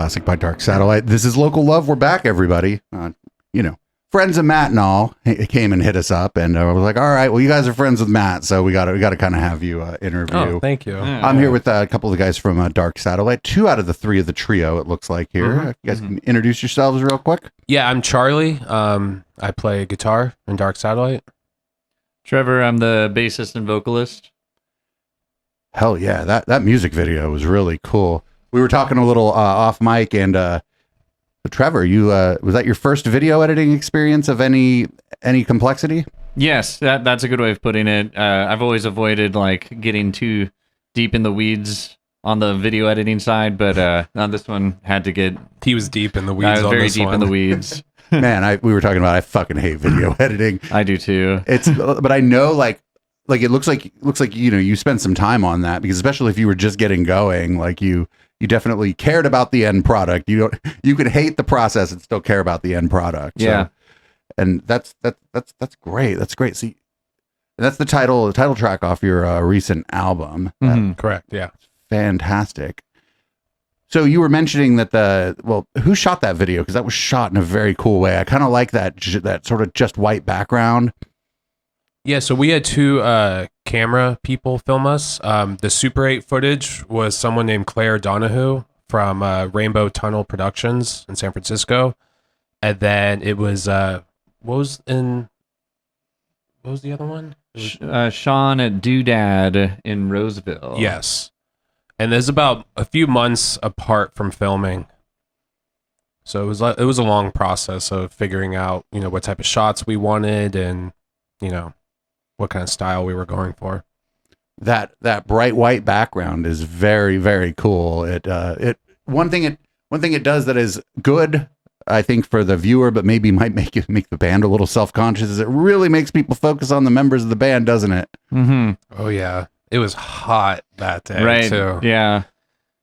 classic by Dark Satellite. This is Local Love. We're back, everybody. Friends of Matt and all came and hit us up, and I was like, all right, well, you guys are friends with Matt, so we got to kind of have you interview. Oh, thank you. I'm here with a couple of the guys from Dark Satellite, 2 out of the 3 of the trio, it looks like here. You guys can introduce yourselves real quick. Yeah, I'm Charlie. I play guitar in Dark Satellite. Trevor, I'm the bassist and vocalist. Hell yeah, that music video was really cool. We were talking a little off mic, and Trevor, you was that your first video editing experience of any complexity? Yes, that's a good way of putting it. I've always avoided like getting too deep in the weeds on the video editing side, but on this one had to get. He was deep in the weeds. I was on very this deep one. in the weeds. Man, we were talking about I fucking hate video editing. I do too. But I know like it looks like you spent some time on that, because especially if you were just getting going, like you definitely cared about the end product. You could hate the process and still care about the end product. Yeah. So, and that's great. That's great. See, that's the title track off your recent album. Correct. Yeah. Fantastic. So you were mentioning that who shot that video? Because that was shot in a very cool way. I kind of like that sort of just white background. Yeah, so we had 2 camera people film us. The Super 8 footage was someone named Claire Donahue from Rainbow Tunnel Productions in San Francisco. And then it was, what was the other one? Sean at Doodad in Roseville. Yes. And there's about a few months apart from filming. So it was a long process of figuring out, what type of shots we wanted and, what kind of style we were going for. That bright white background is very, very cool. One thing it does that is good, I think, for the viewer, but maybe might make the band a little self-conscious, is it really makes people focus on the members of the band, doesn't it? Oh yeah, it was hot that day, right? Too. Yeah,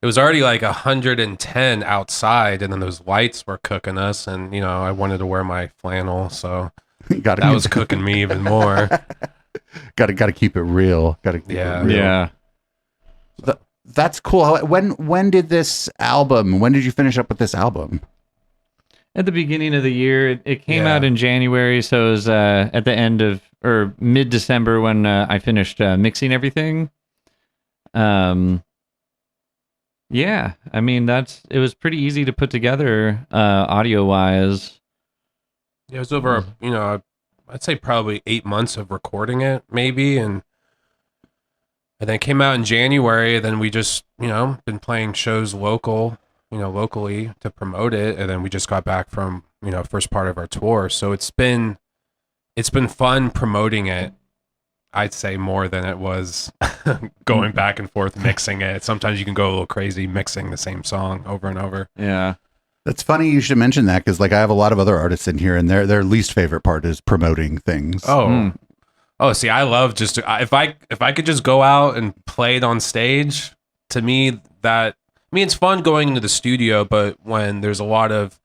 it was already like 110 outside, and then those lights were cooking us, and I wanted to wear my flannel, so that was cooking me even more. Got to keep it real. Got to keep it real. Yeah. That's cool. When did you finish up with this album? At the beginning of the year, it came out in January, so it was at the end of or mid-December when I finished mixing everything. Yeah, I mean it was pretty easy to put together audio-wise. Yeah, it was over I'd say probably 8 months of recording it, maybe, and then it came out in January. Then we just, been playing shows locally to promote it, and then we just got back from, first part of our tour. So it's been fun promoting it. I'd say more than it was going back and forth mixing it. Sometimes you can go a little crazy mixing the same song over and over. Yeah. That's funny you should mention that, because I have a lot of other artists in here, and their least favorite part is promoting things. Oh, see, I love just if I could just go out and play it on stage. To me, it's fun going into the studio, but when there's a lot of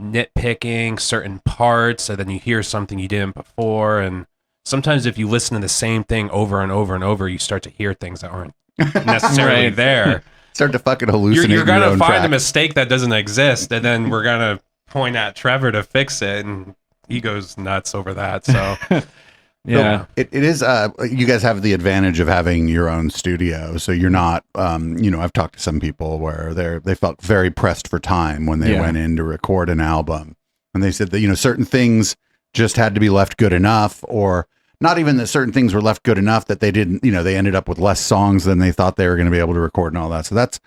nitpicking certain parts, and then you hear something you didn't before, and sometimes if you listen to the same thing over and over and over, you start to hear things that aren't necessarily there. Start to fucking hallucinate. You're gonna your own find track. a mistake that doesn't exist, and then we're gonna point at Trevor to fix it, and he goes nuts over that. So yeah, so it is. You guys have the advantage of having your own studio, so you're not. I've talked to some people where they felt very pressed for time when they went in to record an album, and they said that certain things just had to be left good enough, or not even that certain things were left good enough that they didn't, they ended up with less songs than they thought they were going to be able to record and all that. So that's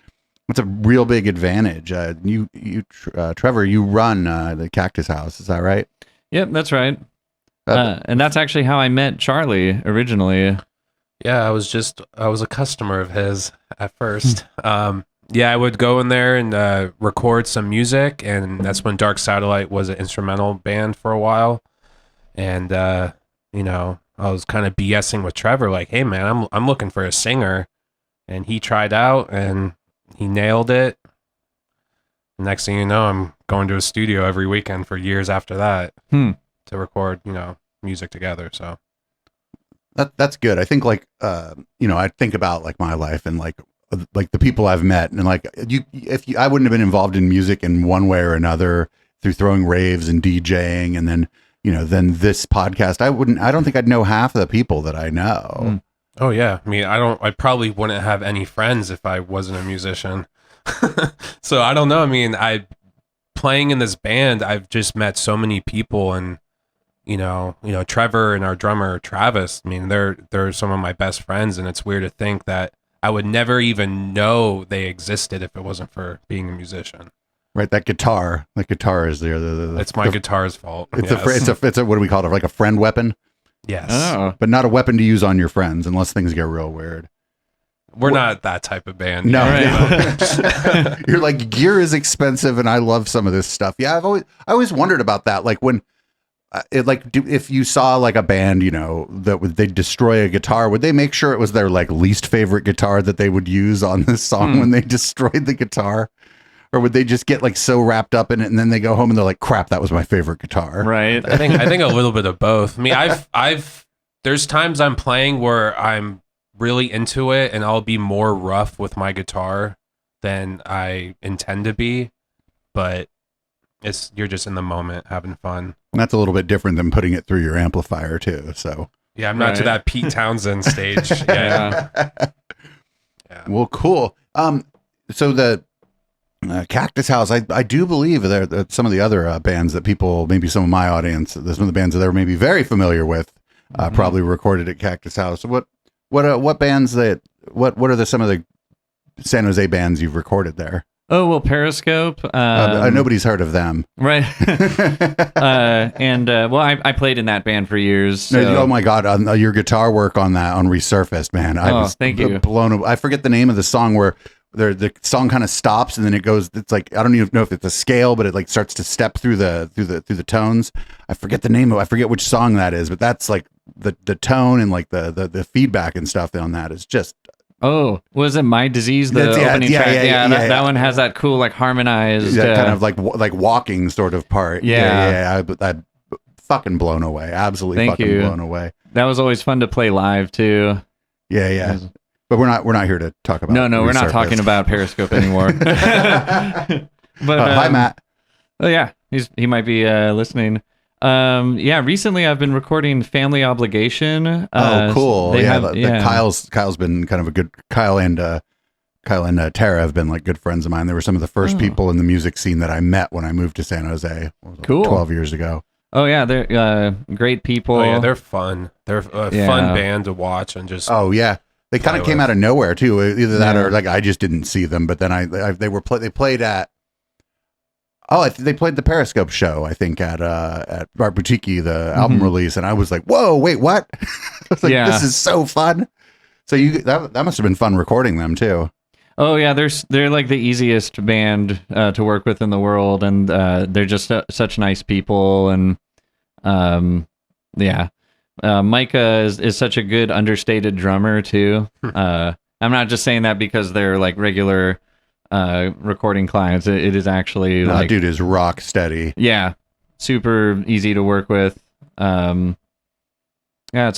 a real big advantage. Trevor, you run the Cactus House. Is that right? Yep, that's right. And that's actually how I met Charlie originally. Yeah, I was a customer of his at first. I would go in there and record some music, and that's when Dark Satellite was an instrumental band for a while. And I was kind of BSing with Trevor, like, "Hey man, I'm looking for a singer," and he tried out and he nailed it. Next thing you know, I'm going to a studio every weekend for years after that to record, music together. So that's good. I think I think about like my life, and like like the people I've met, and like I wouldn't have been involved in music in one way or another through throwing raves and DJing, and then then this podcast, I don't think I'd know half of the people that I know. Oh yeah, I mean, I probably wouldn't have any friends if I wasn't a musician. So I don't know. I mean, playing in this band, I've just met so many people, and Trevor and our drummer Travis. I mean, they're some of my best friends, and it's weird to think that I would never even know they existed if it wasn't for being a musician. Right, that guitar is there. It's my guitar's fault. It's a what do we call it? Like a friend weapon. Yes, but not a weapon to use on your friends unless things get real weird. We're not that type of band. No, you're like, gear is expensive, and I love some of this stuff. Yeah, I always wondered about that. Like when, if you saw like a band, that they destroy a guitar, would they make sure it was their like least favorite guitar that they would use on this song when they destroyed the guitar? Or would they just get like so wrapped up in it, and then they go home and they're like, "Crap, that was my favorite guitar." Right. I think a little bit of both. I mean, there's times I'm playing where I'm really into it, and I'll be more rough with my guitar than I intend to be, but you're just in the moment having fun. And that's a little bit different than putting it through your amplifier too. So yeah, I'm not to that Pete Townsend stage. Yeah. Well, cool. So the Cactus House, I do believe that some of the other bands that people, maybe some of my audience, some of the bands that they're maybe very familiar with, probably recorded at Cactus House. What bands what are some of the San Jose bands you've recorded there? Oh, well, Periscope. Nobody's heard of them. Right. I played in that band for years. So. Oh my God. Your guitar work on Resurfaced, man. I was thank you. blown away. I forget the name of the song where the song kind of stops and then it goes, it's like, I don't even know if it's a scale, but it like starts to step through the tones. I forget which song that is, but that's like the tone and like the feedback and stuff on that is just. Oh, was it My Disease? The opening track. That one has that cool like harmonized, kind of like walking sort of part. Yeah. I fucking blown away. Absolutely blown away. That was always fun to play live too. Yeah. But we're not here to talk about. No, we're not talking about Periscope anymore. But hi, Matt. Oh yeah, he might be listening. Recently I've been recording Family Obligation. Oh, cool. Kyle's been kind of a good Kyle and Tara have been like good friends of mine. They were some of the first people in the music scene that I met when I moved to San Jose. Cool. 12 years ago. Oh yeah, they're great people. Oh yeah, they're fun. They're a fun band to watch and just. Oh yeah. They kind of came out of nowhere too. Either that or like I just didn't see them. But then they played at. Oh, they played the Periscope show. I think at Art Boutique, the album release, and I was like, "Whoa, wait, what?" I was like, "This is so fun." So that must have been fun recording them too. Oh yeah, they're like the easiest band to work with in the world, and they're just such nice people, and Micah is such a good understated drummer too. I'm not just saying that because they're like regular recording clients. It is actually that dude is rock steady. Yeah, super easy to work with. It's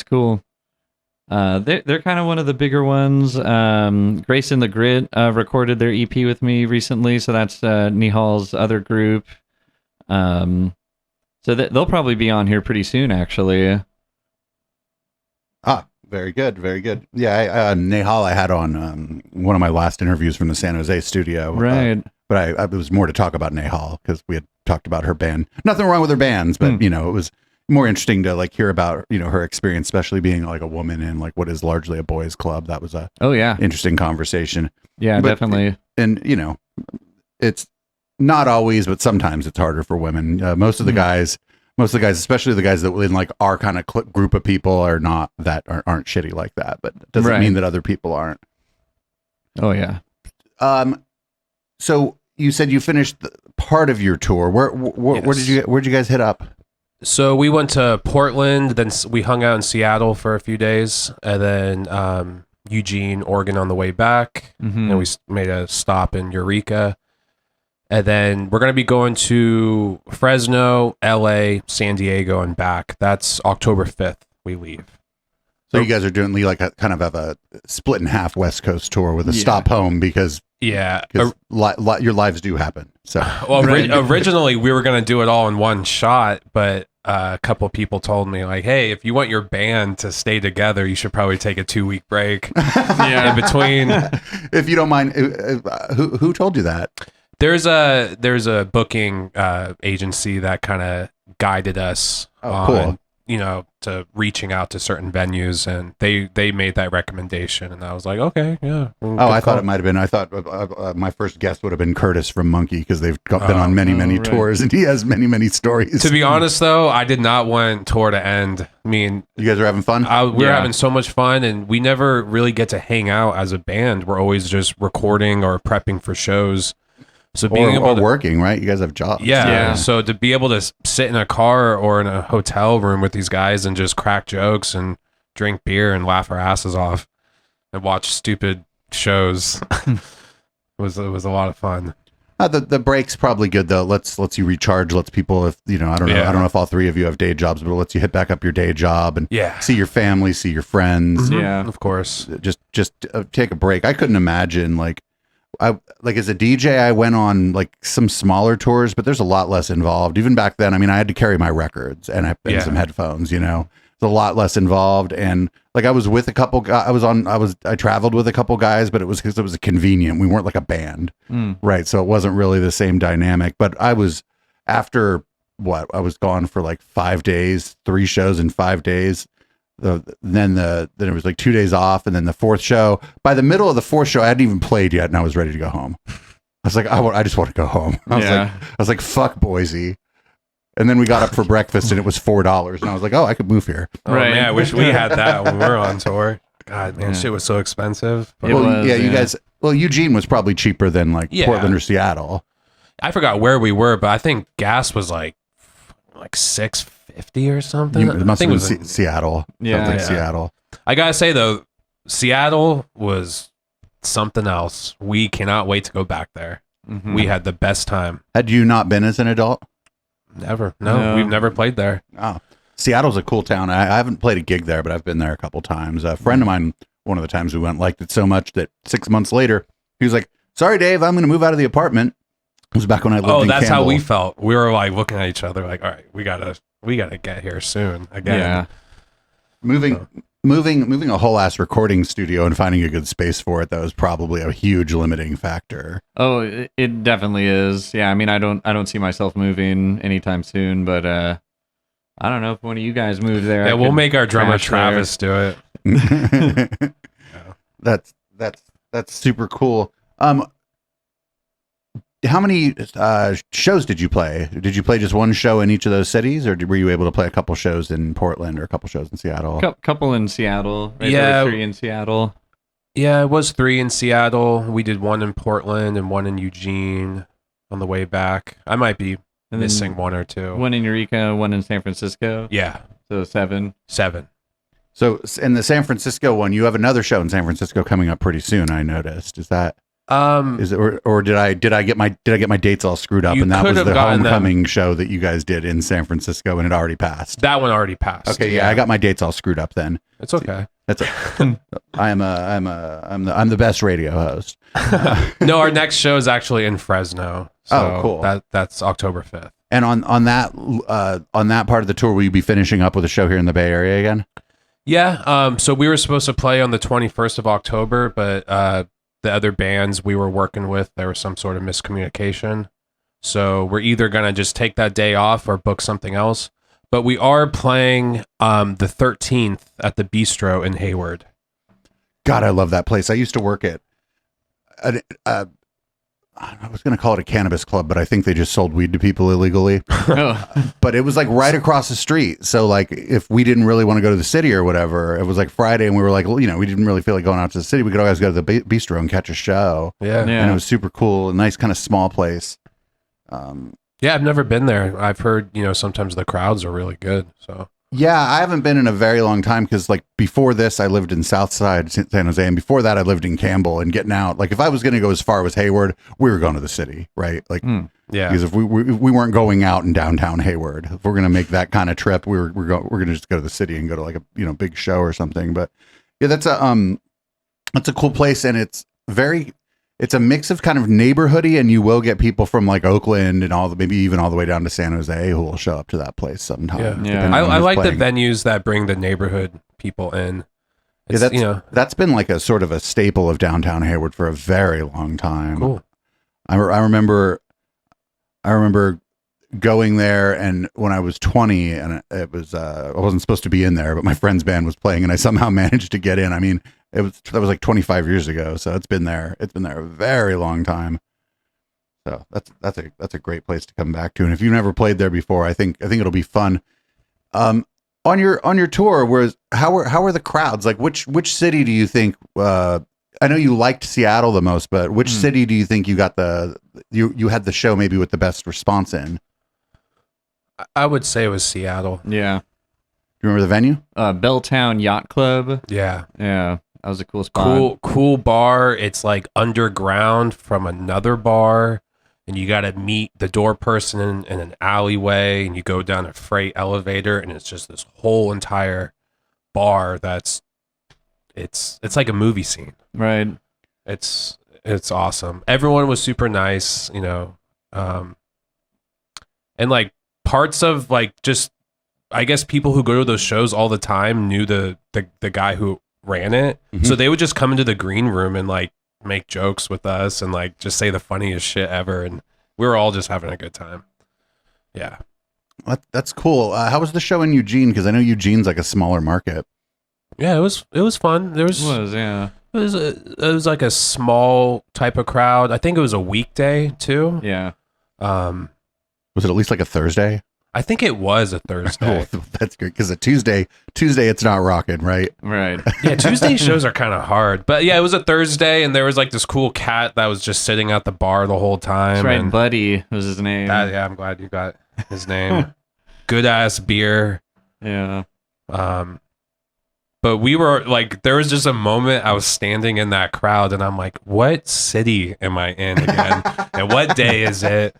cool. They're kind of one of the bigger ones. Grace and the Grit recorded their EP with me recently, so that's Nihal's other group. So they'll probably be on here pretty soon, actually. Very good, very good. Yeah, Nihal I had on one of my last interviews from the San Jose studio. Right. But it was more to talk about Nihal because we had talked about her band. Nothing wrong with her bands, but it was more interesting to like hear about her experience, especially being like a woman in like what is largely a boys' club. That was a interesting conversation. Yeah, definitely. And it's not always, but sometimes it's harder for women. Most of the guys, especially the guys that in like our kind of group of people, are not that aren't shitty like that. But it doesn't mean that other people aren't. Oh yeah. So you said you finished part of your tour. Where'd you guys hit up? So we went to Portland, then we hung out in Seattle for a few days, and then Eugene, Oregon on the way back, and we made a stop in Eureka. And then we're going to be going to Fresno, LA, San Diego, and back. That's October 5th we leave. So you guys are doing like a kind of have a split in half West Coast tour with a stop home because your lives do happen. So originally we were going to do it all in one shot, but a couple people told me like, hey, if you want your band to stay together, you should probably take a 2-week break in between. If you don't mind, who told you that? There's a booking agency that kind of guided us on, to reaching out to certain venues, and they made that recommendation, and I was like, okay, yeah. I thought it might have been. I thought my first guest would have been Curtis from Monkey because they've been on many tours, and he has many stories. To be honest, though, I did not want tour to end. I mean, you guys are having fun. We were having so much fun, and we never really get to hang out as a band. We're always just recording or prepping for shows. So being able to, working, right? You guys have jobs. Yeah. So to be able to sit in a car or in a hotel room with these guys and just crack jokes and drink beer and laugh our asses off and watch stupid shows was a lot of fun. The break's probably good though. Lets you recharge. Lets people, if I don't know. I don't know if all three of you have day jobs, but it lets you hit back up your day job and see your family, see your friends. Mm-hmm. Yeah, of course. Just take a break. I couldn't imagine as a DJ, I went on like some smaller tours, but there's a lot less involved. Even back then, I mean, I had to carry my records and some headphones. It's a lot less involved. And like I was with a couple guys. I traveled with a couple guys, but it was because it was convenient. We weren't like a band, right? So it wasn't really the same dynamic. But I was I was gone for like 5 days, 3 shows in 5 days. Then it was like 2 days off, and then the 4th show. By the middle of the 4th show, I hadn't even played yet, and I was ready to go home. I was like, I just want to go home. I was like, fuck Boise. And then we got up for breakfast, and it was $4, and I was like, I could move here. Right? Yeah, I wish we had that when we were on tour. God, man, shit was so expensive. You guys. Well, Eugene was probably cheaper than like Portland or Seattle. I forgot where we were, but I think gas was like $6.50 or something. It must have been Seattle. Yeah, Seattle. I gotta say though, Seattle was something else. We cannot wait to go back there. Mm-hmm. We had the best time. Had you not been as an adult? Never. No, we've never played there. Oh, Seattle's a cool town. I haven't played a gig there, but I've been there a couple times. A friend of mine, one of the times we went, liked it so much that 6 months later, he was like, "Sorry, Dave, I'm going to move out of the apartment." It was back when I lived in Campbell. That's how we felt. We were like looking at each other like, all right, we gotta get here soon again. Yeah. Moving a whole ass recording studio and finding a good space for it, that was probably a huge limiting factor. Oh, it definitely is. Yeah, I mean, I don't see myself moving anytime soon, but I don't know if one of you guys move there. Yeah, we'll make our drummer Travis do it. That's super cool. How many shows did you play? Did you play just one show in each of those cities, or were you able to play a couple shows in Portland or a couple shows in Seattle? Couple in Seattle. Right? Yeah, 3 in Seattle. Yeah, it was 3 in Seattle. We did 1 in Portland and 1 in Eugene on the way back. I might be missing 1 or 2. 1 in Eureka, 1 in San Francisco. Yeah, so 7. So in the San Francisco one, you have another show in San Francisco coming up pretty soon. I noticed. Is that? Is it or did I get my dates all screwed up, and that was the homecoming show that you guys did in San Francisco and it already passed? That one already passed. Okay, yeah, I got my dates all screwed up then. It's okay. That's I'm the best radio host. No, our next show is actually in Fresno. So cool. That's October 5th. And on that part of the tour, will you be finishing up with a show here in the Bay Area again? Yeah. So we were supposed to play on the 21st of October, but the other bands we were working with, there was some sort of miscommunication. So we're either going to just take that day off or book something else. But we are playing the 13th at the Bistro in Hayward. God, I love that place. I used to work at I was going to call it a cannabis club, but I think they just sold weed to people illegally. But it was like right across the street. So like if we didn't really want to go to the city or whatever, it was like Friday and we were like, well, we didn't really feel like going out to the city. We could always go to the bistro and catch a show. Yeah. And it was super cool. A nice kind of small place. Yeah, I've never been there. I've heard, sometimes the crowds are really good. So Yeah, I haven't been in a very long time because, like, before this, I lived in Southside San Jose, and before that, I lived in Campbell. And getting out, like, if I was going to go as far as Hayward, we were going to the city, right? Like, Yeah. because if we weren't going out in downtown Hayward, if we're going to make that kind of trip, we're going to just go to the city and go to like a big show or something. But yeah, that's a cool place, and it's a mix of kind of neighborhoody, and you will get people from like Oakland and maybe even all the way down to San Jose who will show up to that place sometime. Yeah. I like the venues that bring the neighborhood people in. It's, That's been like a sort of a staple of downtown Hayward for a very long time. Cool. I remember going there, and when I was 20, and it was I wasn't supposed to be in there, but my friend's band was playing, and I somehow managed to get in. I mean, that was like 25 years ago, so it's been there a very long time. So that's a great place to come back to. And if you've never played there before, I think it'll be fun. On your tour, how are the crowds? Like, which city do you think? I know you liked Seattle the most, but which city do you think you got you had the show maybe with the best response in? I would say it was Seattle. Yeah. Do you remember the venue? Belltown Yacht Club. Yeah. Yeah. That was a cool spot. Cool bar. It's like underground from another bar, and you got to meet the door person in an alleyway, and you go down a freight elevator, and it's just this whole entire bar it's like a movie scene. Right. It's awesome. Everyone was super nice, and like parts of like just, I guess people who go to those shows all the time knew the guy who ran it. Mm-hmm. So they would just come into the green room and like make jokes with us and like just say the funniest shit ever. And we were all just having a good time. Yeah. That's cool. How was the show in Eugene? Because I know Eugene's like a smaller market. Yeah, it was fun. It was like a small type of crowd. I think it was a weekday too. Yeah. Was it at least like a Thursday? I think it was a Thursday. Oh, that's good, because a Tuesday it's not rocking, right? Right. Yeah, Tuesday shows are kind of hard. But yeah, it was a Thursday, and there was like this cool cat that was just sitting at the bar the whole time. That's right, and Buddy was his name. yeah, I'm glad you got his name. Good ass beer. Yeah. But we were like, there was just a moment I was standing in that crowd, and I'm like, what city am I in again? And what day is it?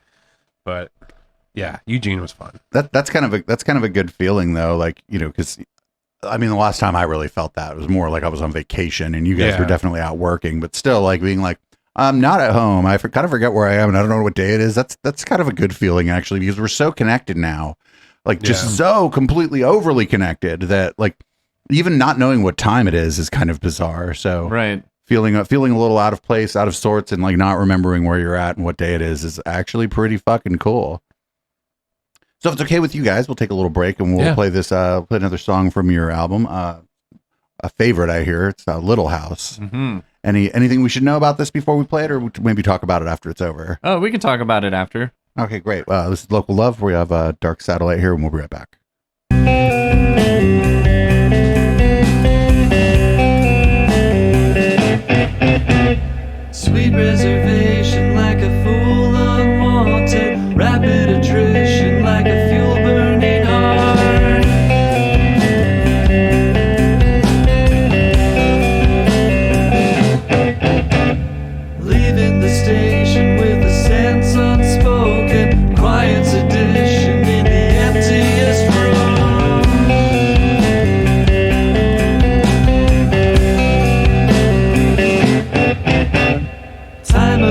But yeah, Eugene was fun. That's kind of a good feeling though. Like, because I mean, the last time I really felt that, it was more like I was on vacation and you guys were definitely out working, but still like being like, I'm not at home. I kind of forget where I am and I don't know what day it is. That's kind of a good feeling actually, because we're so connected now, like just so completely overly connected that like even not knowing what time it is kind of bizarre. So right. Feeling a little out of place, out of sorts, and like not remembering where you're at and what day it is actually pretty fucking cool. So if it's okay with you guys, we'll take a little break and we'll play play another song from your album. A favorite I hear, it's Little House. Mm-hmm. Anything we should know about this before we play it, or maybe talk about it after it's over? Oh, we can talk about it after. Okay, great. This is Local Love. We have Dark Satellite here, and we'll be right back. Sweet reservation like a fool unwanted, rapid attrition like a fuel burning heart. Leaving the station with a sense unspoken, quiet sedition in the emptiest room. Time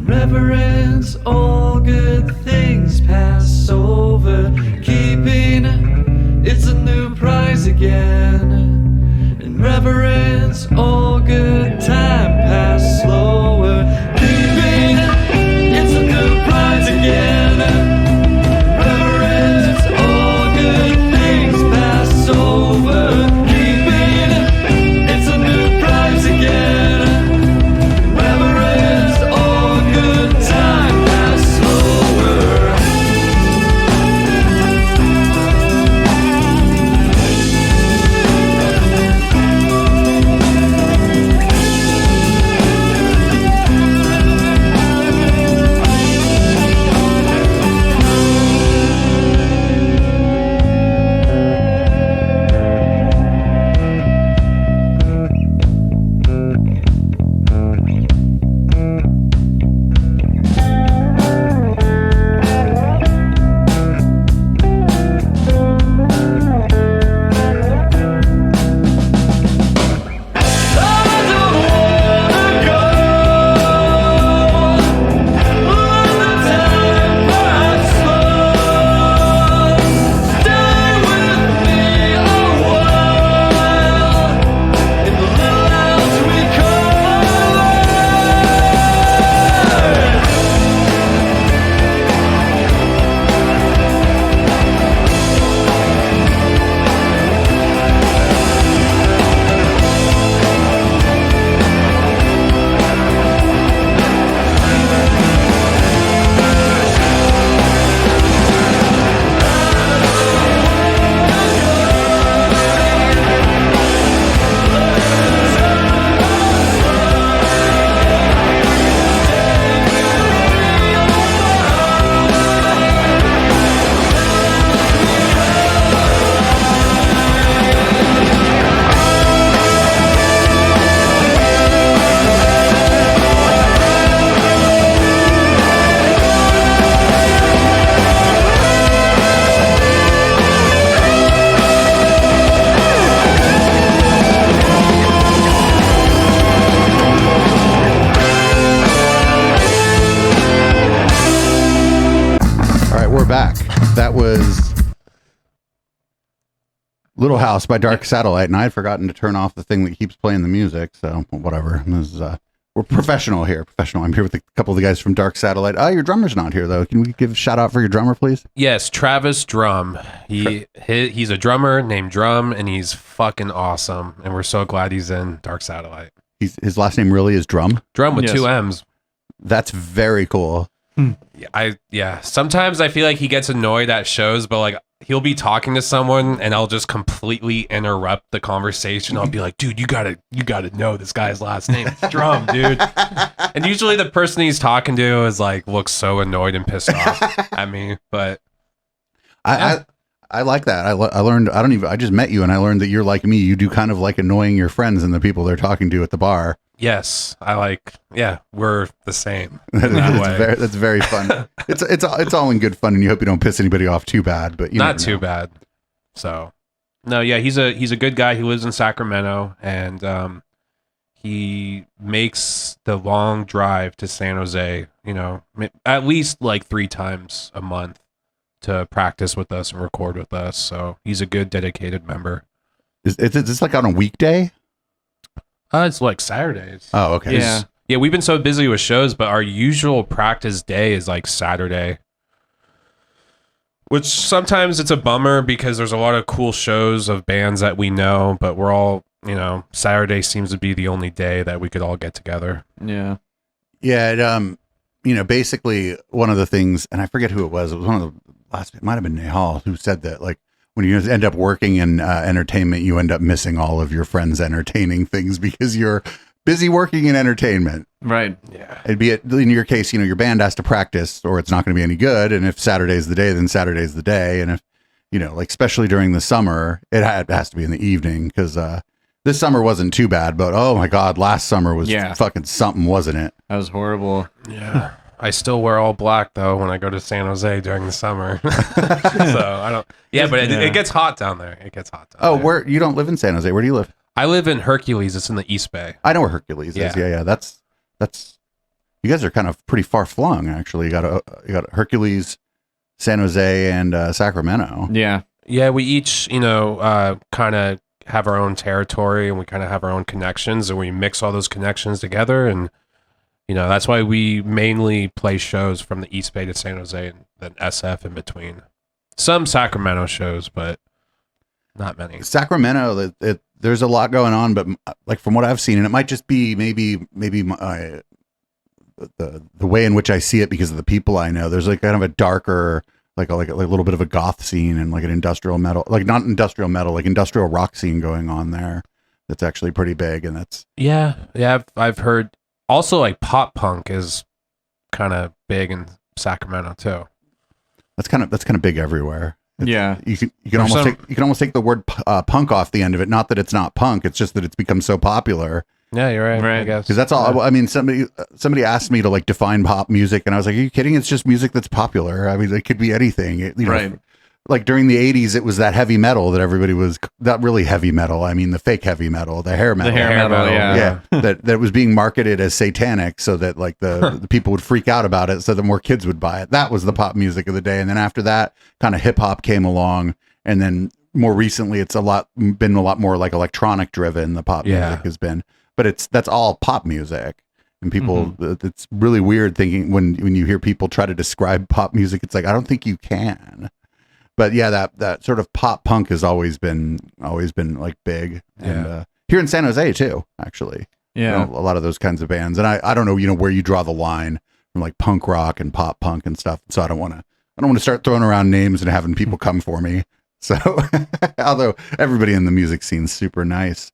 reverence all good things pass over. Keeping it's a new prize again. In reverence all good time pass slower. Keeping it's a new prize again. Reverence all good things pass over. Keeping it's a new prize again. Reverence all good time pass slower. We're back. That was Little House by Dark Satellite, and I had forgotten to turn off the thing that keeps playing the music, so whatever. This is, we're professional here. Professional. I'm here with a couple of the guys from Dark Satellite. Oh, your drummer's not here, though. Can we give a shout out for your drummer, please? Yes, Travis Drum. He's a drummer named Drum, and he's fucking awesome. And we're so glad he's in Dark Satellite. His last name really is Drum? Drum with two M's. That's very cool. Sometimes I feel like he gets annoyed at shows, but like he'll be talking to someone and I'll just completely interrupt the conversation. I'll be like, dude, you gotta know this guy's last name. It's Drum, dude. And usually the person he's talking to is like looks so annoyed and pissed off at me. But I like that. I learned. I just met you and I learned that you're like me. You do kind of like annoying your friends and the people they're talking to at the bar. Yes, we're the same. That's very fun. It's all in good fun, and you hope you don't piss anybody off too bad, but not too bad. So, no, yeah, he's a good guy. He lives in Sacramento, and he makes the long drive to San Jose. You know, at least like 3 times a month to practice with us and record with us. So he's a good, dedicated member. Is this like on a weekday? It's like Saturdays. Oh, okay. Yeah, we've been so busy with shows, but our usual practice day is like Saturday. Which sometimes it's a bummer because there's a lot of cool shows of bands that we know, but we're all, Saturday seems to be the only day that we could all get together. Yeah. Yeah, basically one of the things, and I forget who it was one of the last, it might have been Nehal who said that, like, when you end up working in entertainment, you end up missing all of your friends' entertaining things because you're busy working in entertainment. Right. Yeah. It'd be, in your case, your band has to practice or it's not going to be any good. And if Saturday's the day, then Saturday's the day. And if, like, especially during the summer, it has to be in the evening because this summer wasn't too bad. But, oh, my God, last summer was fucking something, wasn't it? That was horrible. Yeah. I still wear all black though when I go to San Jose during the summer. So I don't. Yeah, but it gets hot down there. It gets hot down there. Where you don't live in San Jose? Where do you live? I live in Hercules. It's in the East Bay. I know where Hercules is. Yeah. That's You guys are kind of pretty far flung, actually. You got Hercules, San Jose, and Sacramento. Yeah. Yeah, we each, kind of have our own territory and we kind of have our own connections and we mix all those connections together. And, that's why we mainly play shows from the East Bay to San Jose and then SF in between. Some Sacramento shows, but not many. Sacramento, there's a lot going on, but like from what I've seen, and it might just be maybe the way in which I see it because of the people I know. There's like kind of a darker, like a little bit of a goth scene and like an industrial metal, like not industrial metal, like industrial rock scene going on there. That's actually pretty big, and that's I've heard. Also, like pop punk is kind of big in Sacramento too. That's kind of big everywhere. Yeah, you can almost take the word punk off the end of it. Not that it's not punk; it's just that it's become so popular. Yeah, you're right. Right. I guess Because that's all. I mean, somebody asked me to like define pop music, and I was like, "Are you kidding? It's just music that's popular. I mean, it could be anything." Right. Like during the '80s, it was that heavy metal that everybody was. Not really heavy metal. I mean, the fake heavy metal, the hair metal. The hair metal, yeah. that was being marketed as satanic, so that like the people would freak out about it, so that more kids would buy it. That was the pop music of the day. And then after that, kind of hip hop came along, and then more recently, it's been a lot more like electronic driven. The pop music has been. But that's all pop music, and people. It's really weird thinking when you hear people try to describe pop music. It's like I don't think you can. But yeah, that sort of pop punk has always been like big, and here in San Jose too, actually. Yeah, a lot of those kinds of bands, and I don't know where you draw the line from like punk rock and pop punk and stuff. So I don't want to start throwing around names and having people come for me. So although everybody in the music scene's super nice.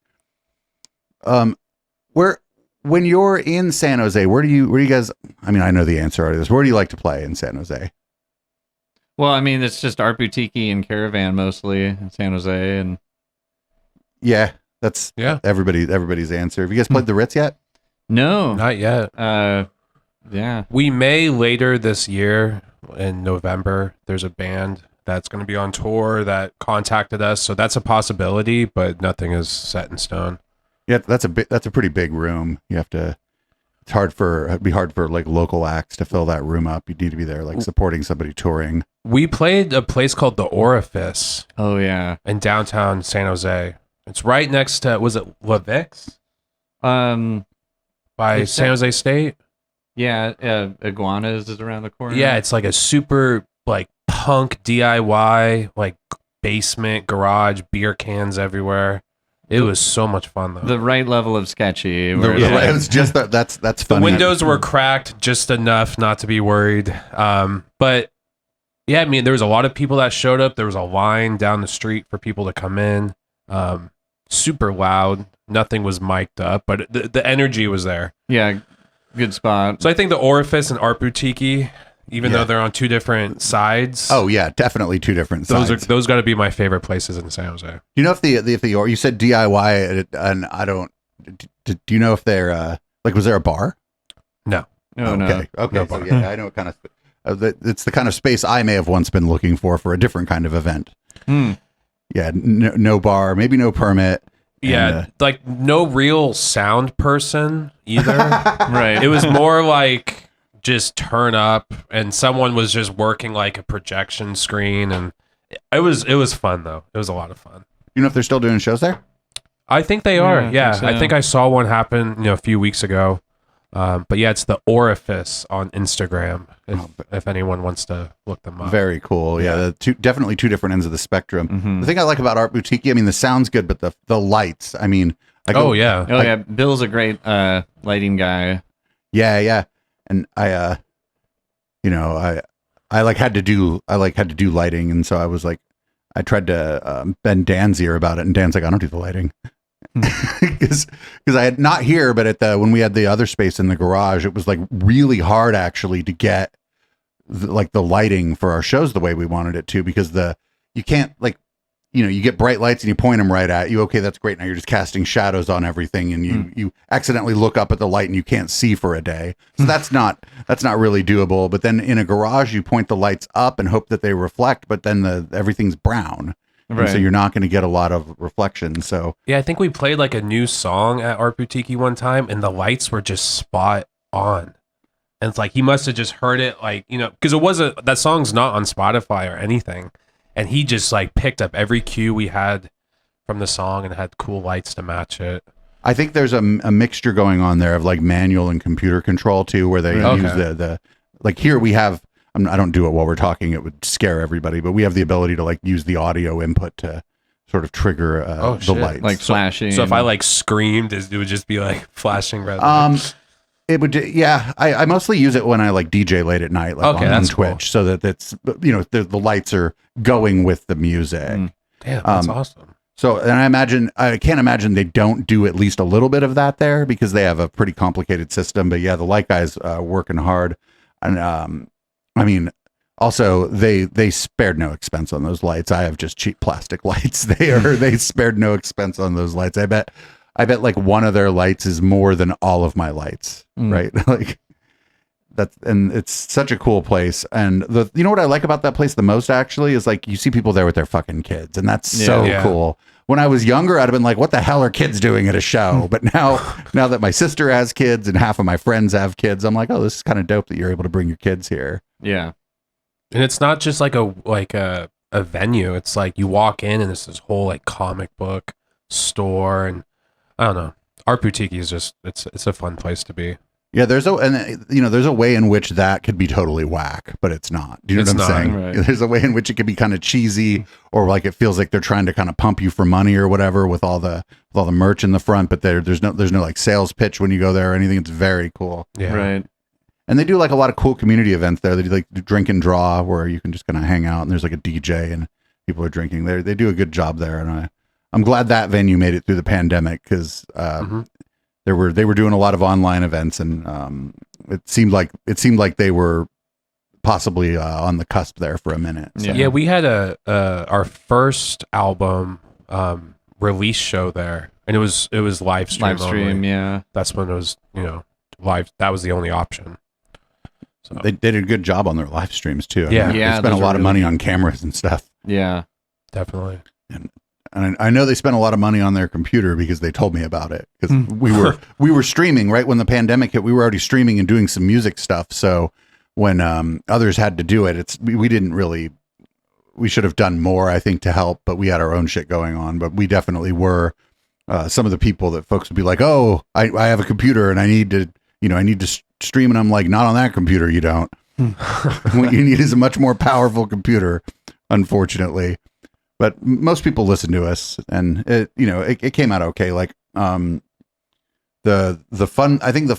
When you're in San Jose, where do you guys, I mean, I know the answer already to this. Where do you like to play in San Jose? Well, I mean, it's just Art Boutique and Caravan mostly in San Jose, and yeah, that's everybody's answer. Have you guys played the Ritz yet? No, not yet. Yeah, we may later this year in November. There's a band that's going to be on tour that contacted us, so that's a possibility, but nothing is set in stone. Yeah, that's a pretty big room. It'd be hard for like local acts to fill that room up. You'd need to be there like supporting somebody touring. We played a place called The Orifice. Oh yeah, in downtown San Jose. It's right next to, was it La Vix? By San Jose State? Yeah, Iguanas is around the corner. Yeah, it's like a super like punk DIY, like basement, garage, beer cans everywhere. It was so much fun though. The right level of sketchy. It was just that's funny. The windows were cracked just enough not to be worried. But yeah, I mean, there was a lot of people that showed up. There was a line down the street for people to come in. Super loud. Nothing was mic'd up, but the energy was there. Yeah, good spot. So I think the Orifice and Art Boutique, even though they're on two different sides. Oh yeah, definitely two different sides. Those got to be my favorite places in San Jose. Do you know if you said DIY and I don't. Do you know if they're like, was there a bar? No. Okay. No so yeah, I know what kind of. It's the kind of space I may have once been looking for a different kind of event. Yeah, no bar, maybe no permit. Yeah, like no real sound person either. Right. It was more like just turn up, and someone was just working like a projection screen, and it was fun though. It was a lot of fun. You know if they're still doing shows there? I think they are. Yeah, I think I saw one happen, a few weeks ago. But yeah, it's the Orifice on Instagram. If anyone wants to look them up. Very cool. Yeah, definitely two different ends of the spectrum. Mm-hmm. The thing I like about Art Boutique, I mean, the sound's good, but the lights. I mean, yeah. Bill's a great lighting guy. Yeah, and I had to do lighting, and so I was like, I tried to bend Dan's ear about it, and Dan's like, I don't do the lighting. Because I had not here, but when we had the other space in the garage, it was like really hard actually to get the lighting for our shows the way we wanted it to, because you can't you get bright lights and you point them right at you. Okay, that's great. Now you're just casting shadows on everything, and you accidentally look up at the light and you can't see for a day. So that's not really doable. But then in a garage, you point the lights up and hope that they reflect, but then everything's brown. Right. So you're not going to get a lot of reflection. So yeah, I think we played like a new song at Art Boutique one time, and the lights were just spot on. And it's like he must have just heard it, like, you know, because that song's not on Spotify or anything, and he just like picked up every cue we had from the song and had cool lights to match it. I think there's a mixture going on there of like manual and computer control too, where they use the like here we have. I don't do it while we're talking; it would scare everybody. But we have the ability to like use the audio input to sort of trigger the lights, like flashing. So if I like screamed, it would just be like flashing red lights. It would, yeah. I mostly use it when I like DJ late at night, like on Twitch, cool. so that it's, you know, the lights are going with the music. Damn, that's awesome. So, and I can't imagine they don't do at least a little bit of that there because they have a pretty complicated system. But yeah, the light guys working hard, and I mean, also they spared no expense on those lights. I have just cheap plastic lights. They spared no expense on those lights. I bet like one of their lights is more than all of my lights, right? Like and it's such a cool place. And you know what I like about that place the most actually is like you see people there with their fucking kids, and that's so cool. When I was younger, I'd have been like, what the hell are kids doing at a show? But now that my sister has kids and half of my friends have kids, I'm like, oh, this is kind of dope that you're able to bring your kids here. Yeah. And it's not just like a venue. It's like you walk in and there's this whole like comic book store, and I don't know. Art Boutique is just it's a fun place to be. Yeah, there's a way in which that could be totally whack, but it's not. Do you know what I'm saying? Right. There's a way in which it could be kind of cheesy, or like it feels like they're trying to kind of pump you for money or whatever with all the merch in the front, but there's no like sales pitch when you go there or anything. It's very cool. Yeah. Right. And they do like a lot of cool community events there. They do like drink and draw where you can just kind of hang out and there's like a DJ and people are drinking there. They do a good job there, and I'm glad that venue made it through the pandemic because they were doing a lot of online events, and it seemed like they were possibly on the cusp there for a minute. So. Yeah, we had our first album release show there, and it was live stream. Only. Yeah. That's when it was live. That was the only option. So they did a good job on their live streams too. Yeah, they spent a lot of money on cameras and stuff. Yeah, definitely. And I know they spent a lot of money on their computer because they told me about it. Because we were streaming right when the pandemic hit. We were already streaming and doing some music stuff. So when others had to do it, we didn't really. We should have done more, I think, to help. But we had our own shit going on. But we definitely were some of the people that folks would be like, "Oh, I have a computer and I need to stream," and I'm like, "Not on that computer, you don't. What you need is a much more powerful computer, unfortunately." But most people listen to us, and it came out okay. Like the fun, I think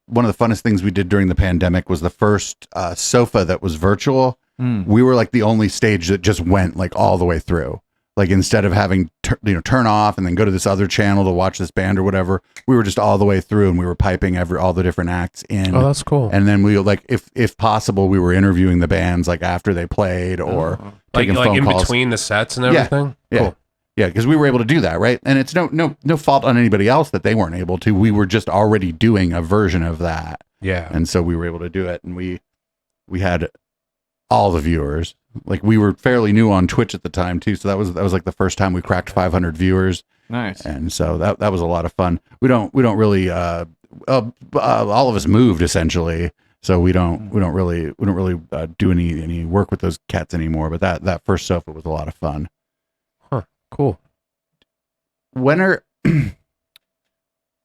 one of the funnest things we did during the pandemic was the first sofa that was virtual. We were like the only stage that just went like all the way through. Like instead of having turn off and then go to this other channel to watch this band or whatever, we were just all the way through, and we were piping all the different acts in. Oh, that's cool. And then we like, if possible, we were interviewing the bands like after they played or taking phone in calls. between the sets and everything. Yeah. Cool. Yeah, because we were able to do that, right? And it's no fault on anybody else that they weren't able to. We were just already doing a version of that. Yeah. And so we were able to do it, and we had all the viewers. Like we were fairly new on Twitch at the time too, so that was like the first time we cracked 500 viewers. Nice. And so that was a lot of fun. We don't really all of us moved essentially, so we don't really do any work with those cats anymore. But that first sofa was a lot of fun. Huh. Cool. When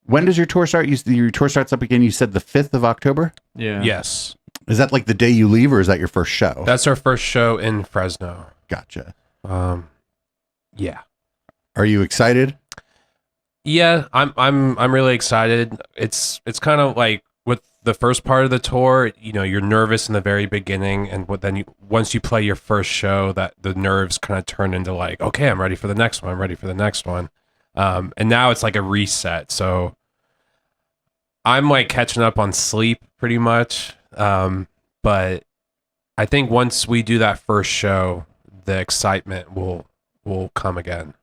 does your tour start? Your tour starts up again. You said the 5th of October. Yeah. Yes. Is that like the day you leave, or is that your first show? That's our first show in Fresno. Gotcha. Yeah. Are you excited? Yeah, I'm really excited. It's kind of like with the first part of the tour, you're nervous in the very beginning, and once you play your first show, that the nerves kind of turn into like, okay, I'm ready for the next one. I'm ready for the next one. And now it's like a reset. So I'm like catching up on sleep pretty much. But I think once we do that first show, the excitement will come again.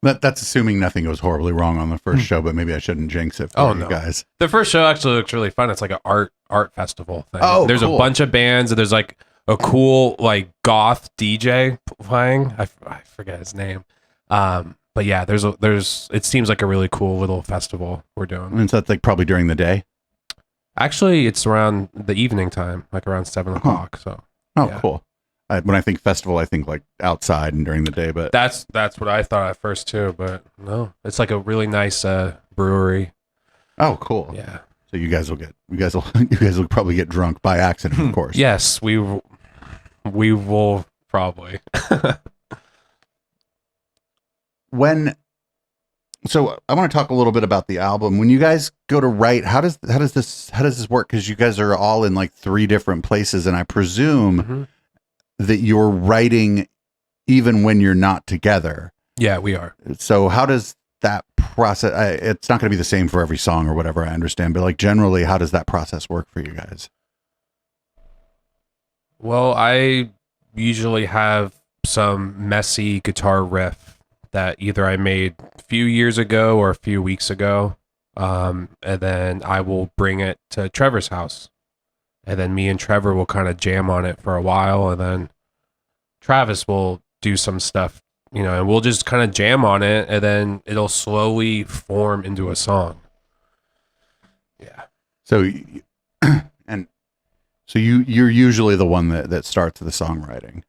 That's assuming nothing goes horribly wrong on the first show, but maybe I shouldn't jinx it for you guys. The first show actually looks really fun. It's like an art festival thing. Oh, there's cool. a bunch of bands, and there's like a cool like goth DJ playing. I forget his name. But yeah, it seems like a really cool little festival we're doing. And so that's like probably during the day. Actually, it's around the evening time, like around 7:00. So. Oh, Yeah. cool. When I think festival, I think like outside and during the day, but That's what I thought at first too, but no, it's like a really nice brewery. oh, cool. Yeah. So you guys will probably get drunk by accident, of course. Yes, we will probably. So I want to talk a little bit about the album. When you guys go to write, how does this work? Because you guys are all in like 3 different places, and I presume that you're writing even when you're not together. Yeah, we are. So how does that process? It's not going to be the same for every song or whatever, I understand, but like generally, how does that process work for you guys? Well, I usually have some messy guitar riff that either I made a few years ago or a few weeks ago. And then I will bring it to Trevor's house. And then me and Trevor will kind of jam on it for a while. And then Travis will do some stuff, and we'll just kind of jam on it. And then it'll slowly form into a song. Yeah. So, you're usually the one that starts the songwriting.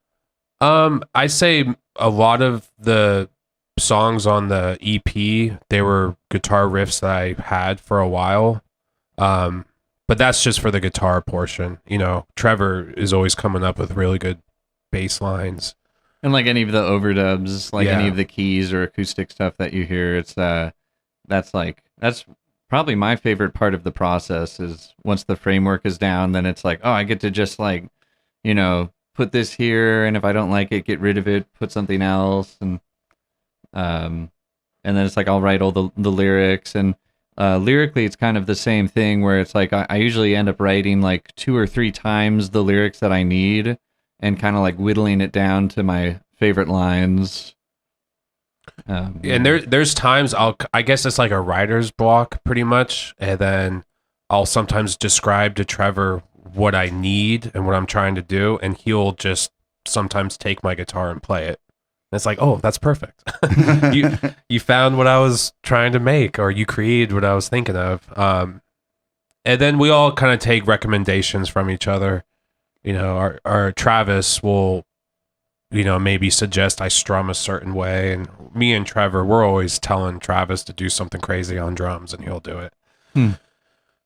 I say a lot of the songs on the EP, they were guitar riffs that I had for a while. But that's just for the guitar portion. Trevor is always coming up with really good bass lines. And like any of the overdubs, like any of the keys or acoustic stuff that you hear, it's that's probably my favorite part of the process is once the framework is down, then it's like, oh, I get to just like, put this here, and if I don't like it, get rid of it, put something else, and then it's like I'll write all the lyrics, and lyrically it's kind of the same thing where it's like I usually end up writing like 2 or 3 times the lyrics that I need and kind of like whittling it down to my favorite lines. And there's times I guess it's like a writer's block pretty much, and then I'll sometimes describe to Trevor what I need and what I'm trying to do, and he'll just sometimes take my guitar and play it. And it's like, oh, that's perfect. you found what I was trying to make, or you created what I was thinking of. And then we all kind of take recommendations from each other. Our Travis will, maybe suggest I strum a certain way, and me and Trevor, we're always telling Travis to do something crazy on drums, and he'll do it.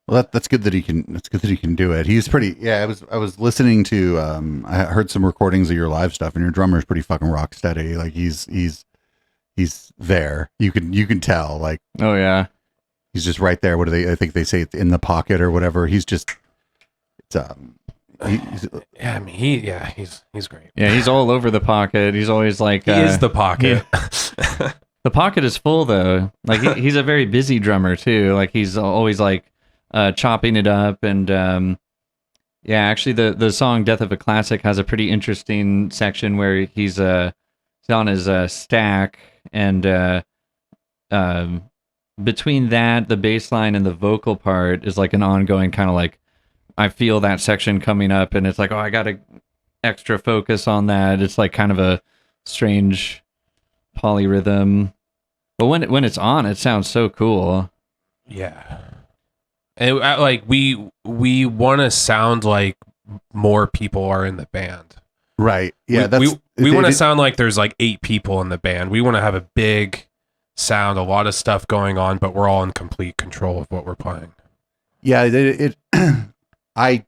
Well, that's good that he can. That's good that he can do it. He's pretty. Yeah, I was listening to. I heard some recordings of your live stuff, and your drummer's pretty fucking rock steady. Like he's there. You can tell. Like, oh yeah, he's just right there. What do they? I think they say it's in the pocket or whatever. He's just. It's he's great. Yeah, he's all over the pocket. He's always like he is the pocket. The pocket is full though. Like he's a very busy drummer too. Like he's always like. Chopping it up, and actually the song "Death of a Classic" has a pretty interesting section where he's on his stack, and between that, the bass line and the vocal part is like an ongoing kind of like I feel that section coming up, and it's like, oh, I got to extra focus on that. It's like kind of a strange polyrhythm, but when it's on, it sounds so cool. Yeah. And like we want to sound like more people are in the band, right? Yeah, we want to sound like there's like 8 people in the band. We want to have a big sound, a lot of stuff going on, but we're all in complete control of what we're playing. Yeah, I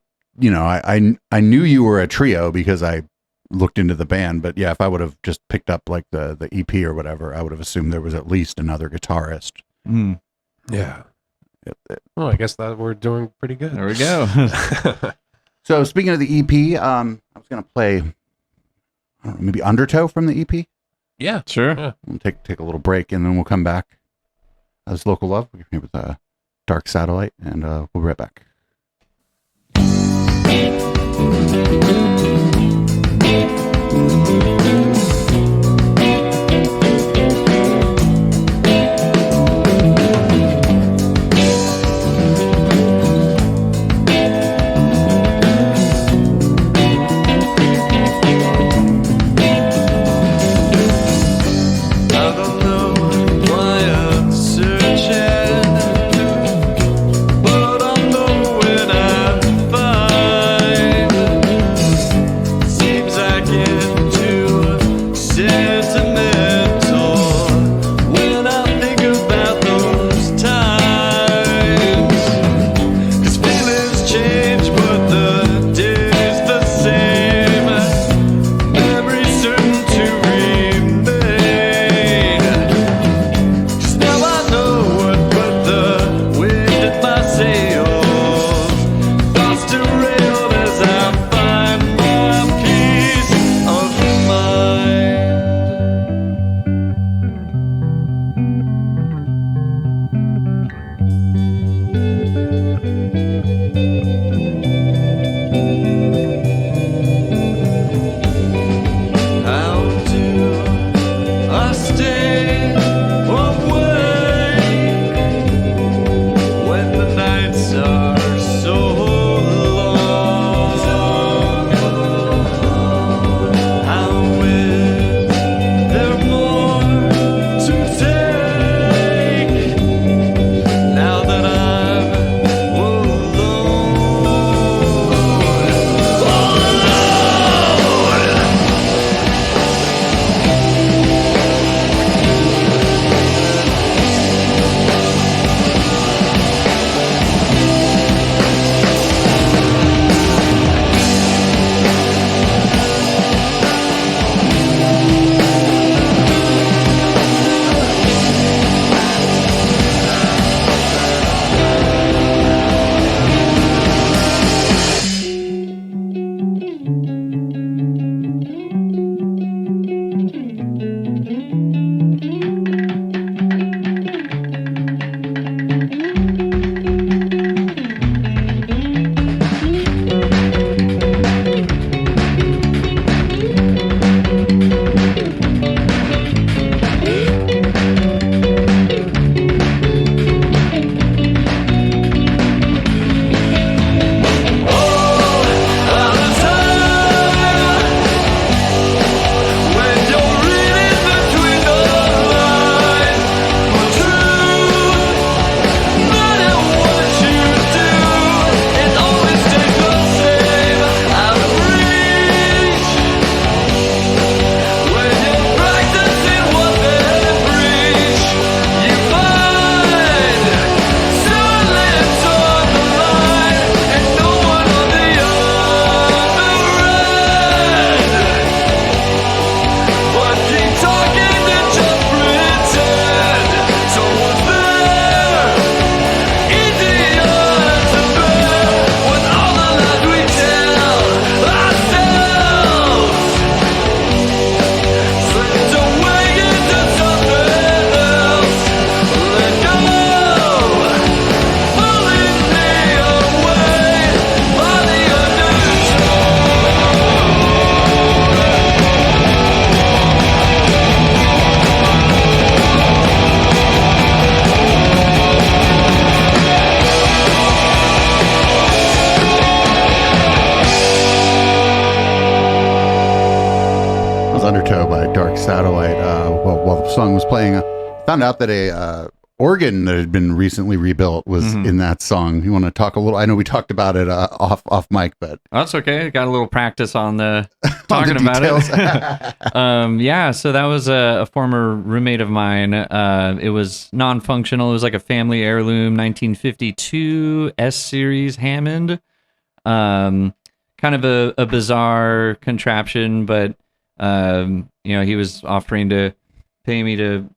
knew you were a trio because I looked into the band, but yeah, if I would have just picked up like the EP or whatever, I would have assumed there was at least another guitarist. Yeah. Well, I guess that we're doing pretty good. There we go. So speaking of the EP, I was going to play, I don't know, maybe Undertow from the EP. Yeah, sure. Yeah. We'll take a little break and then we'll come back. As Local Love, we're here with Dark Satellite, and we'll be right back. But I know found out that a organ that had been recently rebuilt was in that song. You want to talk a little? I know we talked about it off mic, but that's okay. Got a little practice on the talking about it. Yeah, so that was a former roommate of mine. It was non-functional. It was like a family heirloom 1952 S series Hammond. Kind of a bizarre contraption, but he was offering to pay me to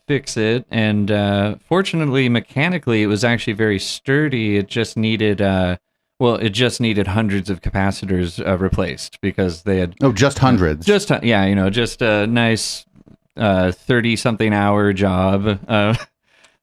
fix it, and fortunately, mechanically, it was actually very sturdy. It just needed hundreds of capacitors replaced because they had just hundreds. Just a nice 30-something hour job.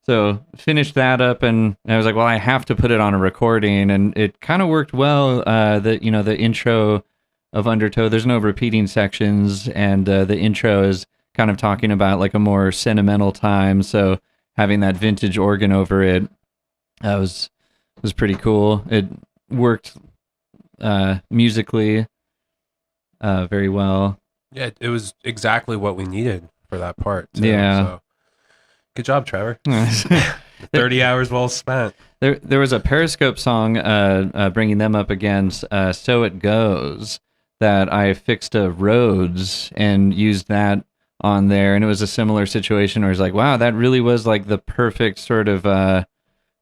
So finished that up, and I was like, well, I have to put it on a recording, and it kind of worked well. The intro of Undertow, there's no repeating sections, and the intro is kind of talking about like a more sentimental time. So having that vintage organ over it was pretty cool. It worked musically very well. Yeah, it was exactly what we needed for that part too. Yeah. So. Good job, Trevor. 30 hours well spent. There was a Periscope song, bringing them up again, So It Goes, that I fixed a Rhodes and used that on there. And it was a similar situation where it's like, wow, that really was like the perfect sort of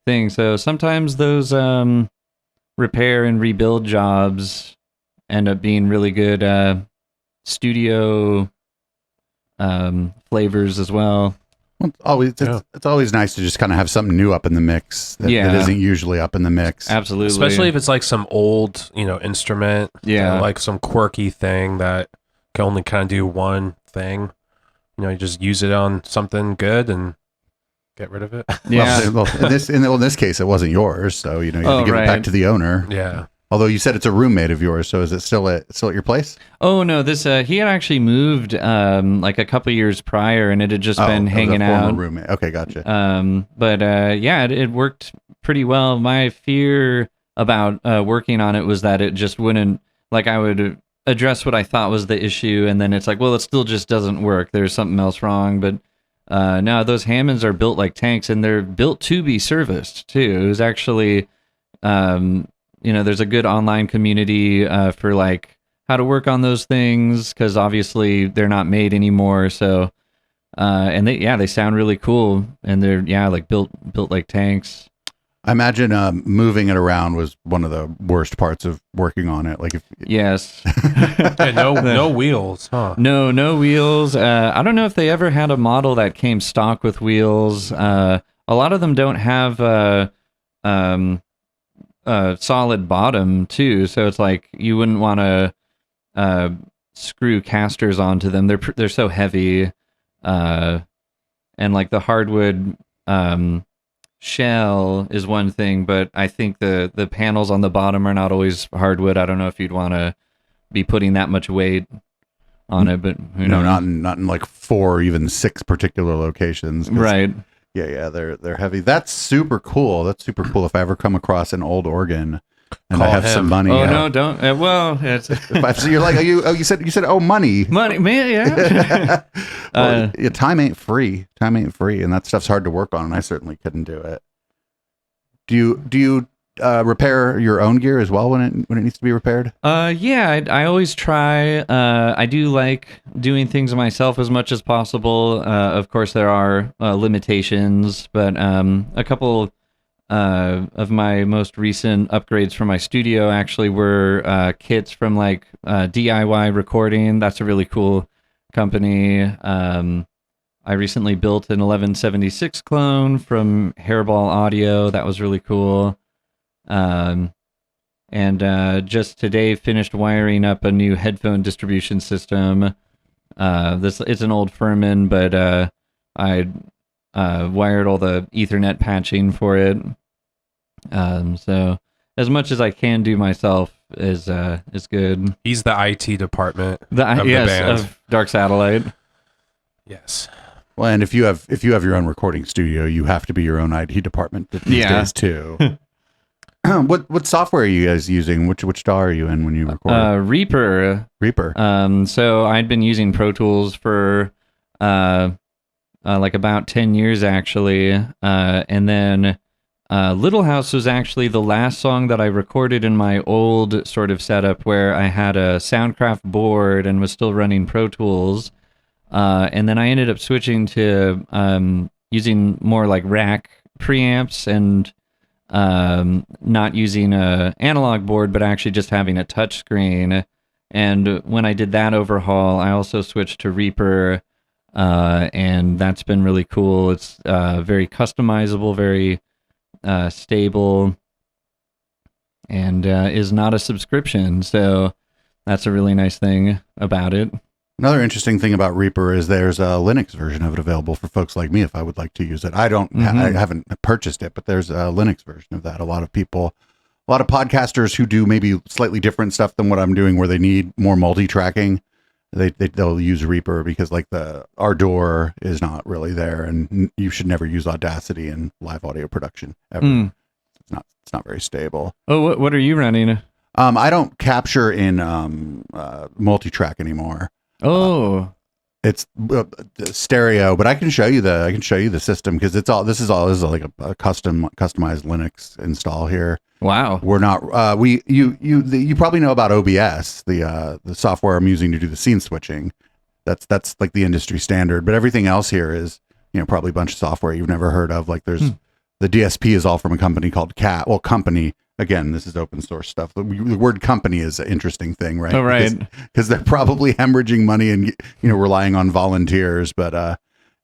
thing. So sometimes those repair and rebuild jobs end up being really good studio flavors as well. It's always nice to just kind of have something new up in the mix that isn't usually up in the mix. Absolutely. Especially if it's like some old, instrument. Yeah. Like some quirky thing that can only kind of do one thing. You just use it on something good and get rid of it. Yeah. Well, in this case, it wasn't yours, so you have to give it back to the owner. Yeah. Although you said it's a roommate of yours, so is it still at your place? Oh no, this he had actually moved like a couple years prior, and it had just been hanging out. Roommate. Okay, gotcha. But it worked pretty well. My fear about working on it was that it just wouldn't, like, I would address what I thought was the issue, and then it's like, well, it still just doesn't work. There's something else wrong. But no, those Hammonds are built like tanks, and they're built to be serviced too. It was actually, there's a good online community for like how to work on those things, because obviously they're not made anymore. So, and they sound really cool, and they're like built like tanks. I imagine moving it around was one of the worst parts of working on it. Like Yes. No wheels, huh? No wheels. I don't know if they ever had a model that came stock with wheels. A lot of them don't have solid bottom too, so it's like you wouldn't want to screw casters onto them. They're so heavy, and like the hardwood shell is one thing, but I think the panels on the bottom are not always hardwood. I don't know if you'd want to be putting that much weight on it, but not in like 4 or even 6 particular locations. Right. Yeah, they're heavy. That's super cool. If I ever come across an old organ and I have some money. Oh no, don't. Well, it's. So you're like, you said money, man, yeah. Well, time ain't free, and that stuff's hard to work on, and I certainly couldn't do it. Do you repair your own gear as well when it needs to be repaired? Yeah, I always try. I do like doing things myself as much as possible. Of course, there are limitations, but a couple of my most recent upgrades for my studio actually were kits from like DIY Recording. That's a really cool company. I recently built an 1176 clone from Hairball Audio. That was really cool. And just today finished wiring up a new headphone distribution system. It's an old Furman, but I wired all the Ethernet patching for it. So as much as I can do myself is good. He's the IT department of the band. Of Dark Satellite. Yes. Well, and if you have your own recording studio, you have to be your own IT department these days too. What software are you guys using? Which DAW are you in when you record? Reaper. Reaper. So I'd been using Pro Tools for like about 10 years actually. And then Little House was actually the last song that I recorded in my old sort of setup where I had a Soundcraft board and was still running Pro Tools. And then I ended up switching to using more like rack preamps and not using a analog board, but actually just having a touch screen. And when I did that overhaul, I also switched to Reaper, and that's been really cool. It's very customizable, very stable, and is not a subscription. So that's a really nice thing about it. Another interesting thing about Reaper is there's a Linux version of it available for folks like me if I would like to use it. I haven't purchased it, but there's a Linux version of that. A lot of podcasters who do maybe slightly different stuff than what I'm doing, where they need more multi-tracking, they'll use Reaper because like our door is not really there, and you should never use Audacity in live audio production ever. It's not very stable. Oh, what are you running? I don't capture in multi-track anymore. Oh, it's stereo, but I can show you the system because this is like a customized Linux install here. Wow. We're not you probably know about OBS, the software I'm using to do the scene switching. That's like the industry standard, but everything else here is, probably a bunch of software you've never heard of. Like there's the DSP is all from a company called Cat. Well, company. Again, this is open source stuff. The word company is an interesting thing, right? Oh, right. Because they're probably hemorrhaging money and relying on volunteers. But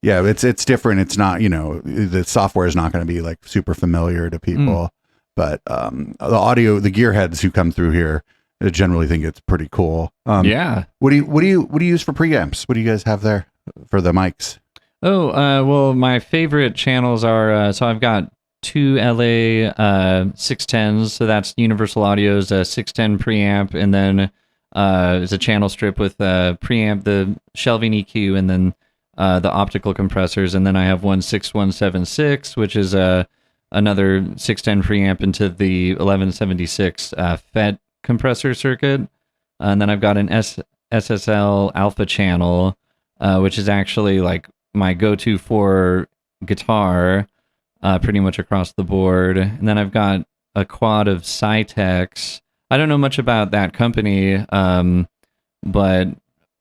yeah, it's different. It's not, the software is not going to be like super familiar to people. But the gearheads who come through here generally think it's pretty cool. Yeah. What do you use for preamps? What do you guys have there for the mics? Oh, well, my favorite channels are so I've got two LA 610s, so that's Universal Audio's 610 preamp, and then there's a channel strip with preamp, the shelving EQ, and then the optical compressors, and then I have one 6176, which is another 610 preamp into the 1176 FET compressor circuit, and then I've got an SSL alpha channel, which is actually like my go-to for guitar. Pretty much across the board. And then I've got a quad of Cytex. I don't know much about that company, but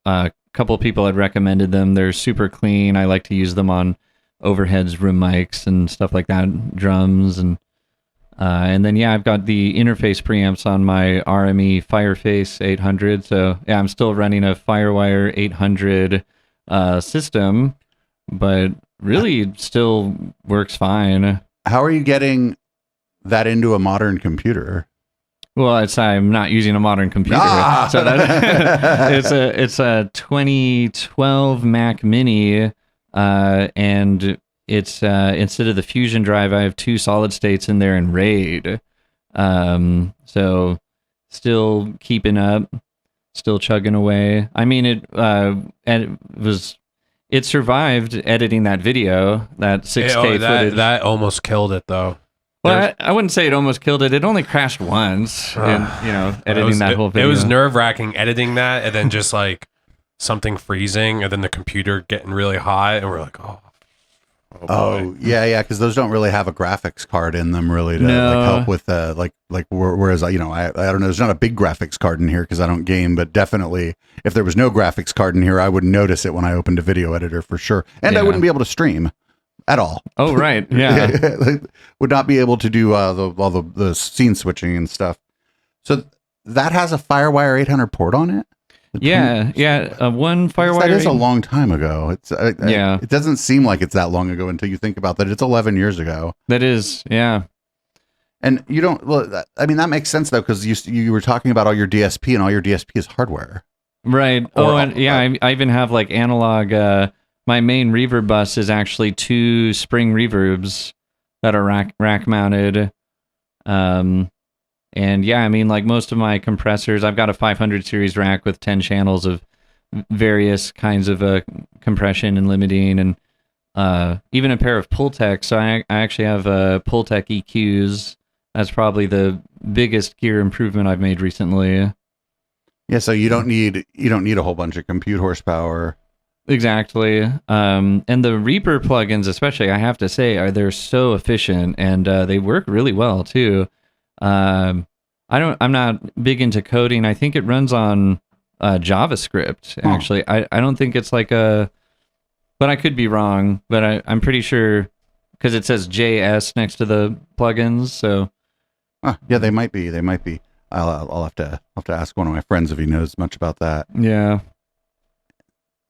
a couple of people had recommended them. They're super clean. I like to use them on overheads, room mics, and stuff like that, drums. And then, yeah, I've got the interface preamps on my RME Fireface 800. So, yeah, I'm still running a Firewire 800 system, but really still works fine. How are you getting that into a modern computer? Well, I'm not using a modern computer. So it's a 2012 Mac Mini, and it's instead of the Fusion drive, I have two solid states in there in RAID. So still keeping up, still chugging away. I mean, it survived editing that video, that 6K footage. That almost killed it, though. Well, I wouldn't say it almost killed it. It only crashed once, in, editing that whole video. It was nerve-wracking editing that, and then just like something freezing, and then the computer getting really hot, and we're like, oh yeah, because those don't really have a graphics card in them, really, to like help with whereas I don't know, there's not a big graphics card in here because I don't game, but definitely if there was no graphics card in here, I would notice it when I opened a video editor for sure, and I wouldn't be able to stream at all. Oh right, yeah, would not be able to do all the scene switching and stuff. So that has a Firewire 800 port on it. One Firewire. That is a long time ago. It doesn't seem like it's that long ago until you think about that. It's 11 years ago. That is, yeah. And you don't. Well, I mean, that makes sense though, because you were talking about all your DSP, and all your DSP is hardware, right? I even have like analog. My main reverb bus is actually two spring reverbs that are rack mounted. And yeah, I mean, like most of my compressors, I've got a 500 series rack with 10 channels of various kinds of compression and limiting, and even a pair of Pultec. So I actually have Pultec EQs. That's probably the biggest gear improvement I've made recently. Yeah, so you don't need a whole bunch of compute horsepower. Exactly. And the Reaper plugins, especially, I have to say, they're so efficient and they work really well too. I'm not big into coding. I think it runs on JavaScript. Actually, I don't think it's like but I could be wrong. But I'm pretty sure because it says JS next to the plugins. So yeah, they might be. I'll have to ask one of my friends if he knows much about that. Yeah.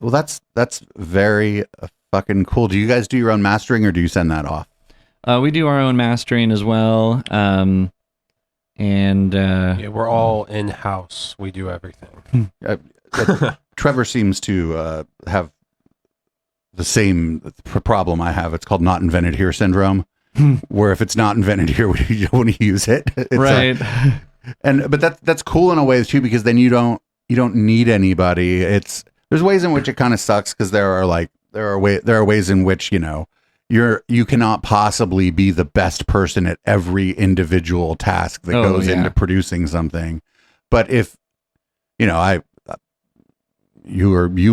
Well, that's very fucking cool. Do you guys do your own mastering, or do you send that off? We do our own mastering as well. Yeah, we're all in house. We do everything. Trevor seems to have the same problem I have. It's called not invented here syndrome, where if it's not invented here, you don't want to use it. It's right. But that's cool in a way too, because then you don't need anybody. There's ways in which it kind of sucks because there are ways in which you cannot possibly be the best person at every individual task that goes into producing something. But if you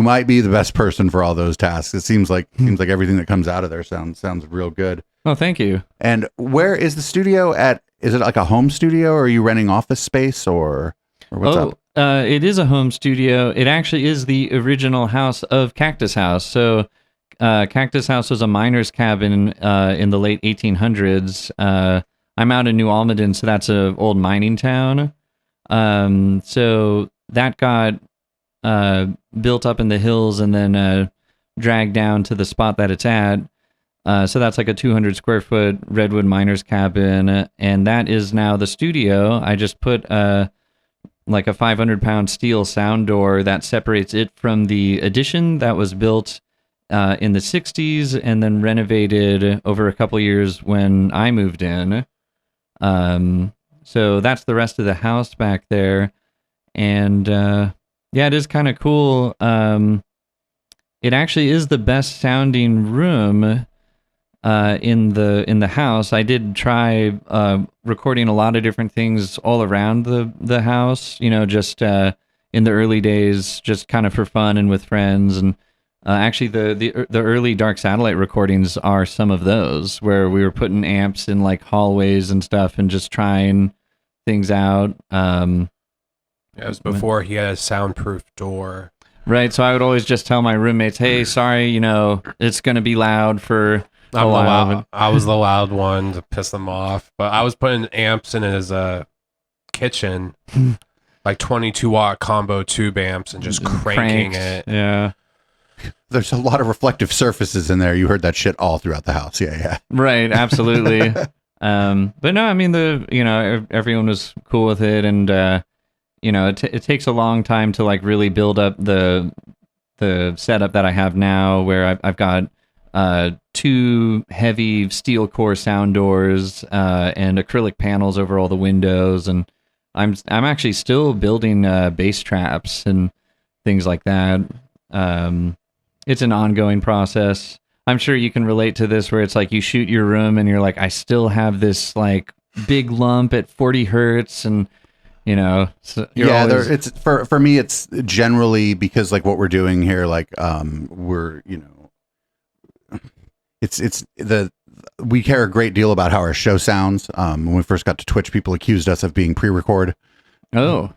might be the best person for all those tasks. It seems like everything that comes out of there sounds real good. Oh, thank you. And where is the studio at? Is it like a home studio, or are you renting office space, or what's up? It is a home studio. It actually is the original house of Cactus House. So Cactus House was a miner's cabin in the late 1800s. I'm out in New Almaden, so that's an old mining town. So that got built up in the hills and then dragged down to the spot that it's at. So that's like a 200 square foot redwood miner's cabin, and that is now the studio. I just put like a 500-pound steel sound door that separates it from the addition that was built in the 60s and then renovated over a couple years when I moved in. So that's the rest of the house back there. And yeah, it is kind of cool. It actually is the best sounding room in the house. I did try recording a lot of different things all around the house, just in the early days, just kind of for fun and with friends. And actually the early Dark Satellite recordings are some of those where we were putting amps in like hallways and stuff and just trying things out. It was before he had a soundproof door. Right. So I would always just tell my roommates, hey, sorry, it's going to be loud for a while. I was the loud one to piss them off, but I was putting amps in his kitchen, like 22-watt combo tube amps, and just cranking it. Yeah. There's a lot of reflective surfaces in there. You heard that shit all throughout the house. Yeah. Right. Absolutely. But no, I mean, everyone was cool with it. And, it takes a long time to like really build up the setup that I have now, where I've got 2 heavy steel core sound doors and acrylic panels over all the windows, and I'm actually still building bass traps and things like that. It's an ongoing process. I'm sure you can relate to this, where it's like you shoot your room and you're like, I still have this like big lump at 40 hertz, and so it's for me, it's generally because like what we're doing here, like we're we care a great deal about how our show sounds. When we first got to Twitch, people accused us of being pre-record. Oh.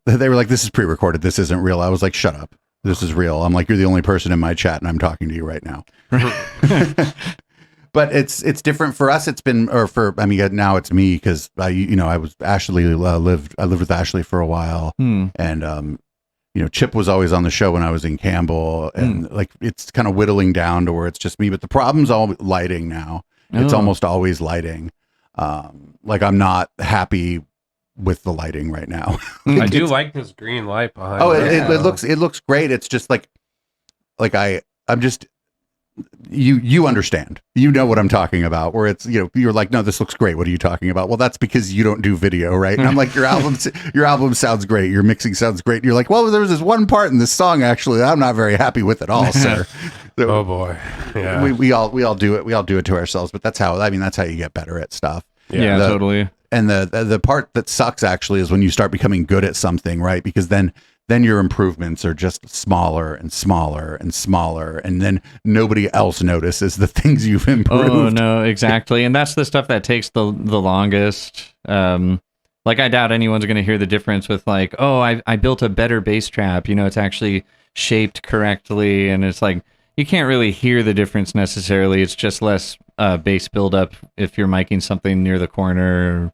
They were like, this is pre-recorded, this isn't real. I was like, shut up, this is real. I'm like, you're the only person in my chat and I'm talking to you right now. But it's different for us. It's been, now it's me, because I lived with Ashley for a while, and Chip was always on the show when I was in Campbell, and like it's kind of whittling down to where it's just me. But the problem's all lighting now. It's almost always lighting. Like I'm not happy with the lighting right now. I do like this green light behind. Oh, it looks great. It's just like I'm just. You understand, what I'm talking about, where it's, you're like, no, this looks great. What are you talking about? Well, that's because you don't do video, right? And I'm like, your album sounds great. Your mixing sounds great. And you're like, well, there was this one part in this song, actually, that I'm not very happy with at all, sir. So oh boy. Yeah. We all do it. We all do it to ourselves, but that's how you get better at stuff. Yeah, totally. And the part that sucks actually is when you start becoming good at something, right? Because then then your improvements are just smaller and smaller and smaller, and then nobody else notices the things you've improved. Oh no, exactly. And that's the stuff that takes the longest. Like I doubt anyone's going to hear the difference with like, oh, I built a better bass trap. It's actually shaped correctly, and it's like you can't really hear the difference necessarily. It's just less bass buildup if you're miking something near the corner.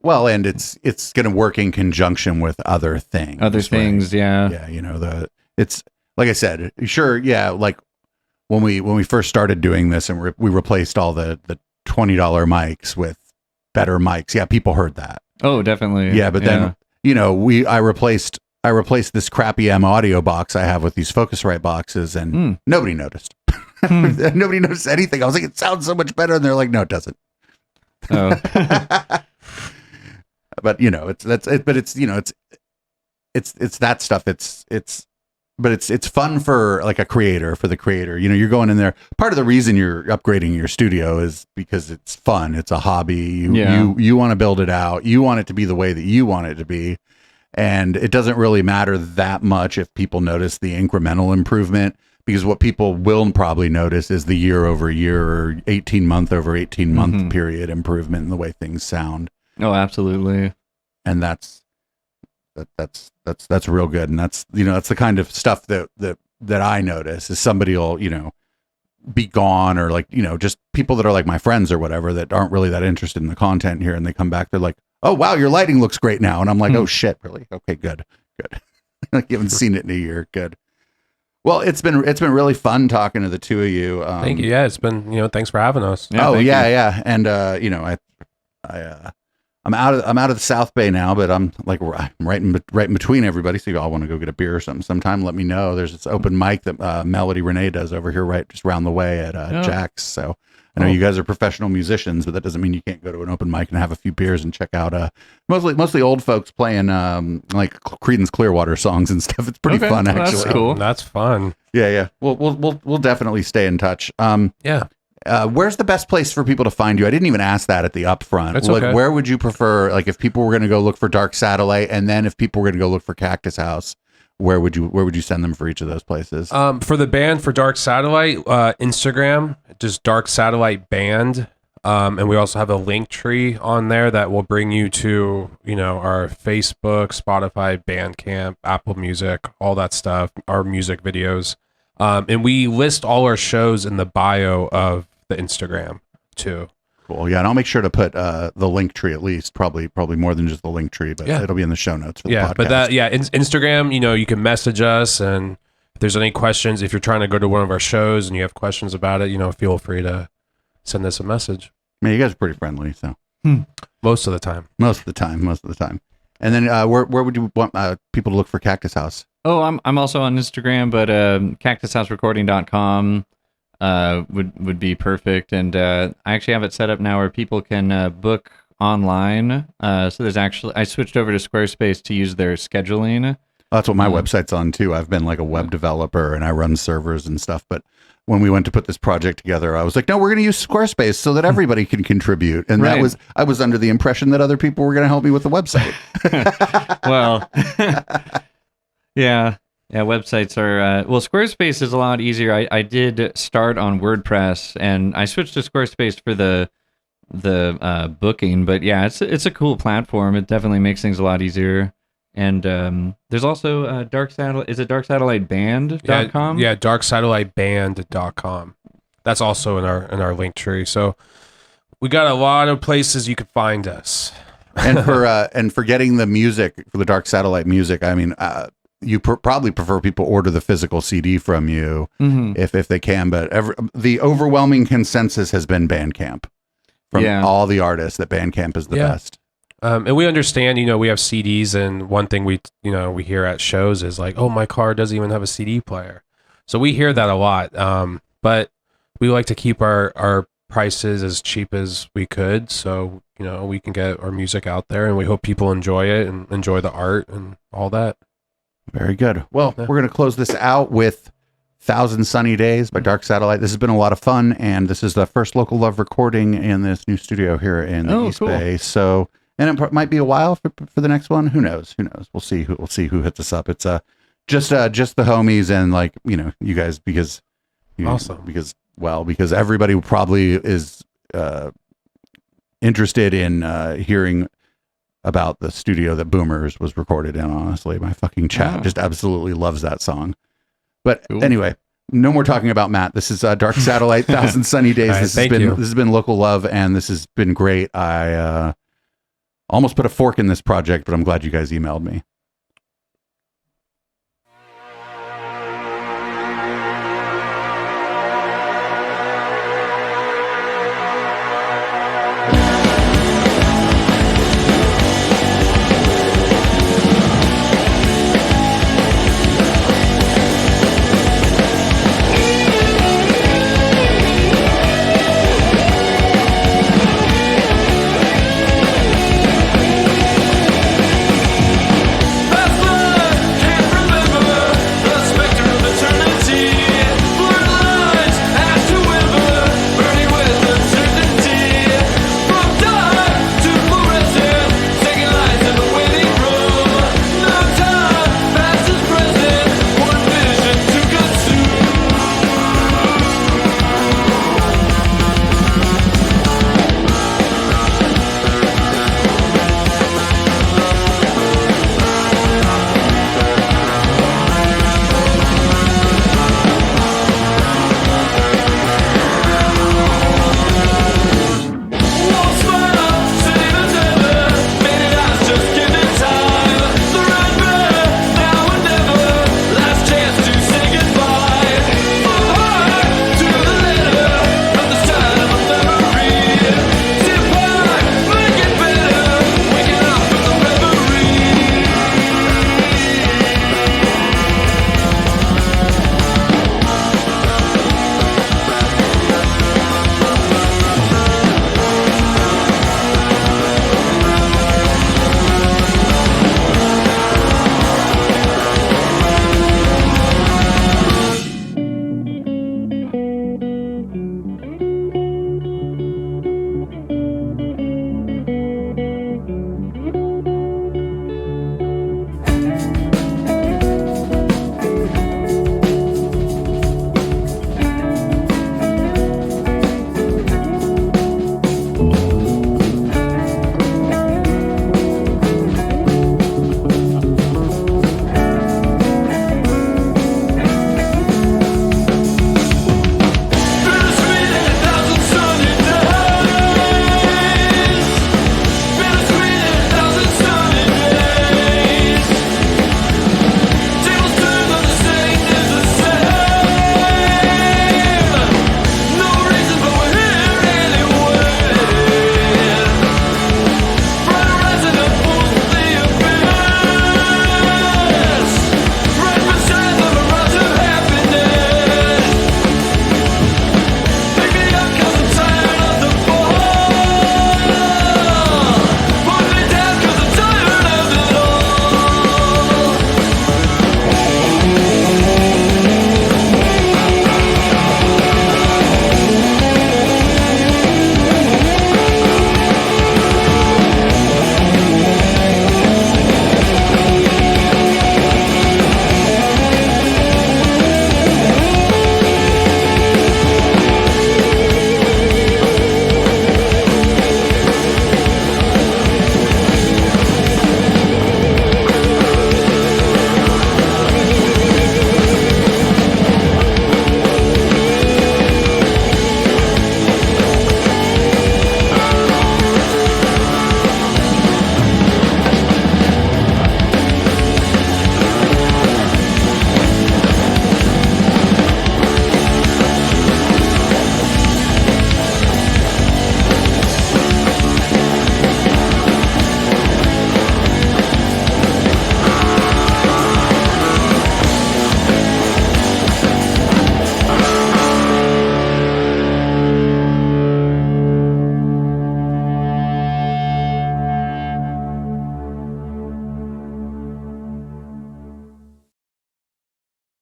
Well, and it's going to work in conjunction with other things. Right? Yeah. Yeah, it's like I said, sure, yeah, like when we first started doing this and we replaced all the $20 mics with better mics. Yeah, people heard that. Oh, definitely. Yeah, but then I replaced this crappy M audio box I have with these Focusrite boxes, and nobody noticed. Nobody noticed anything. I was like, it sounds so much better, and they're like, no, it doesn't. Oh. But it's that stuff. It's fun for like a creator, for the creator. You're going in there. Part of the reason you're upgrading your studio is because it's fun. It's a hobby. You want to build it out. You want it to be the way that you want it to be. And it doesn't really matter that much if people notice the incremental improvement, because what people will probably notice is the year over year or 18-month over 18-month period improvement in the way things sound. Oh, absolutely. And that's real good. And that's the kind of stuff that I notice is somebody will, be gone, or like, just people that are like my friends or whatever that aren't really that interested in the content here, and they come back, they're like, oh wow, your lighting looks great now. And I'm like, oh shit, really? Okay, good. Like you haven't seen it in a year. Good. Well, it's been really fun talking to the two of you. Thank you. Yeah, it's been, thanks for having us. Yeah, yeah. And I'm out of the South Bay now, but I'm like right in between everybody. So if y'all want to go get a beer or something sometime, let me know. There's this open mic that Melody Renee does over here, right just around the way at Jack's. So I know you guys are professional musicians, but that doesn't mean you can't go to an open mic and have a few beers and check out mostly old folks playing like Creedence Clearwater songs and stuff. It's pretty fun, actually. That's cool. That's fun. Yeah. We'll definitely stay in touch. Yeah. Where's the best place for people to find you? I didn't even ask that at the upfront. It's like, okay. Where would you prefer? Like, if people were going to go look for Dark Satellite, and then if people were going to go look for Cactus House, where would you send them for each of those places? For the band, for Dark Satellite, Instagram, just Dark Satellite Band, and we also have a link tree on there that will bring you to our Facebook, Spotify, Bandcamp, Apple Music, all that stuff, our music videos, and we list all our shows in the bio of the Instagram too. Cool. Yeah, and I'll make sure to put the link tree, at least probably more than just the link tree, but it'll be in the show notes for the podcast. But Instagram, you can message us, and if there's any questions, if you're trying to go to one of our shows and you have questions about it, feel free to send us a message. I mean, you guys are pretty friendly, so most of the time. And then where would you want people to look for Cactus House? Oh, I'm also on Instagram, but cactushouserecording.com would be perfect. And I actually have it set up now where people can book online. So there's I switched over to Squarespace to use their scheduling. That's what my website's on too. I've been like a web developer and I run servers and stuff. But when we went to put this project together, I was like, no, we're going to use Squarespace so that everybody can contribute. And I was under the impression that other people were going to help me with the website. Well, yeah, websites are, Squarespace is a lot easier. I did start on WordPress and I switched to Squarespace for the booking, but yeah, it's a cool platform. It definitely makes things a lot easier. And there's also Dark Satellite. Is it darksatelliteband.com? Yeah, darksatelliteband.com. That's also in our link tree. So we got a lot of places you can find us. And for getting the music, for the Dark Satellite music, I mean, you probably prefer people order the physical CD from you if they can. But the overwhelming consensus has been Bandcamp from all the artists, that Bandcamp is the best. And we understand, we have CDs, and one thing we hear at shows is like, oh, my car doesn't even have a CD player. So we hear that a lot. But we like to keep our prices as cheap as we could, so we can get our music out there, and we hope people enjoy it and enjoy the art and all that. Very good. Well, we're going to close this out with 1,000 Sunny Days by Dark Satellite. This has been a lot of fun, and this is the first Local Love recording in this new studio here in the East Bay. So and it might be a while for the next one. Who knows? We'll see who hits us up. It's just the homies and like, you know, you guys, because Awesome. because everybody probably is interested in hearing about the studio that Boomers was recorded in. Honestly, my fucking chat just absolutely loves that song. But anyway, no more talking about Matt. This is Dark Satellite, Thousand Sunny Days. Right, This has been Local Love, and this has been great. I almost put a fork in this project, but I'm glad you guys emailed me.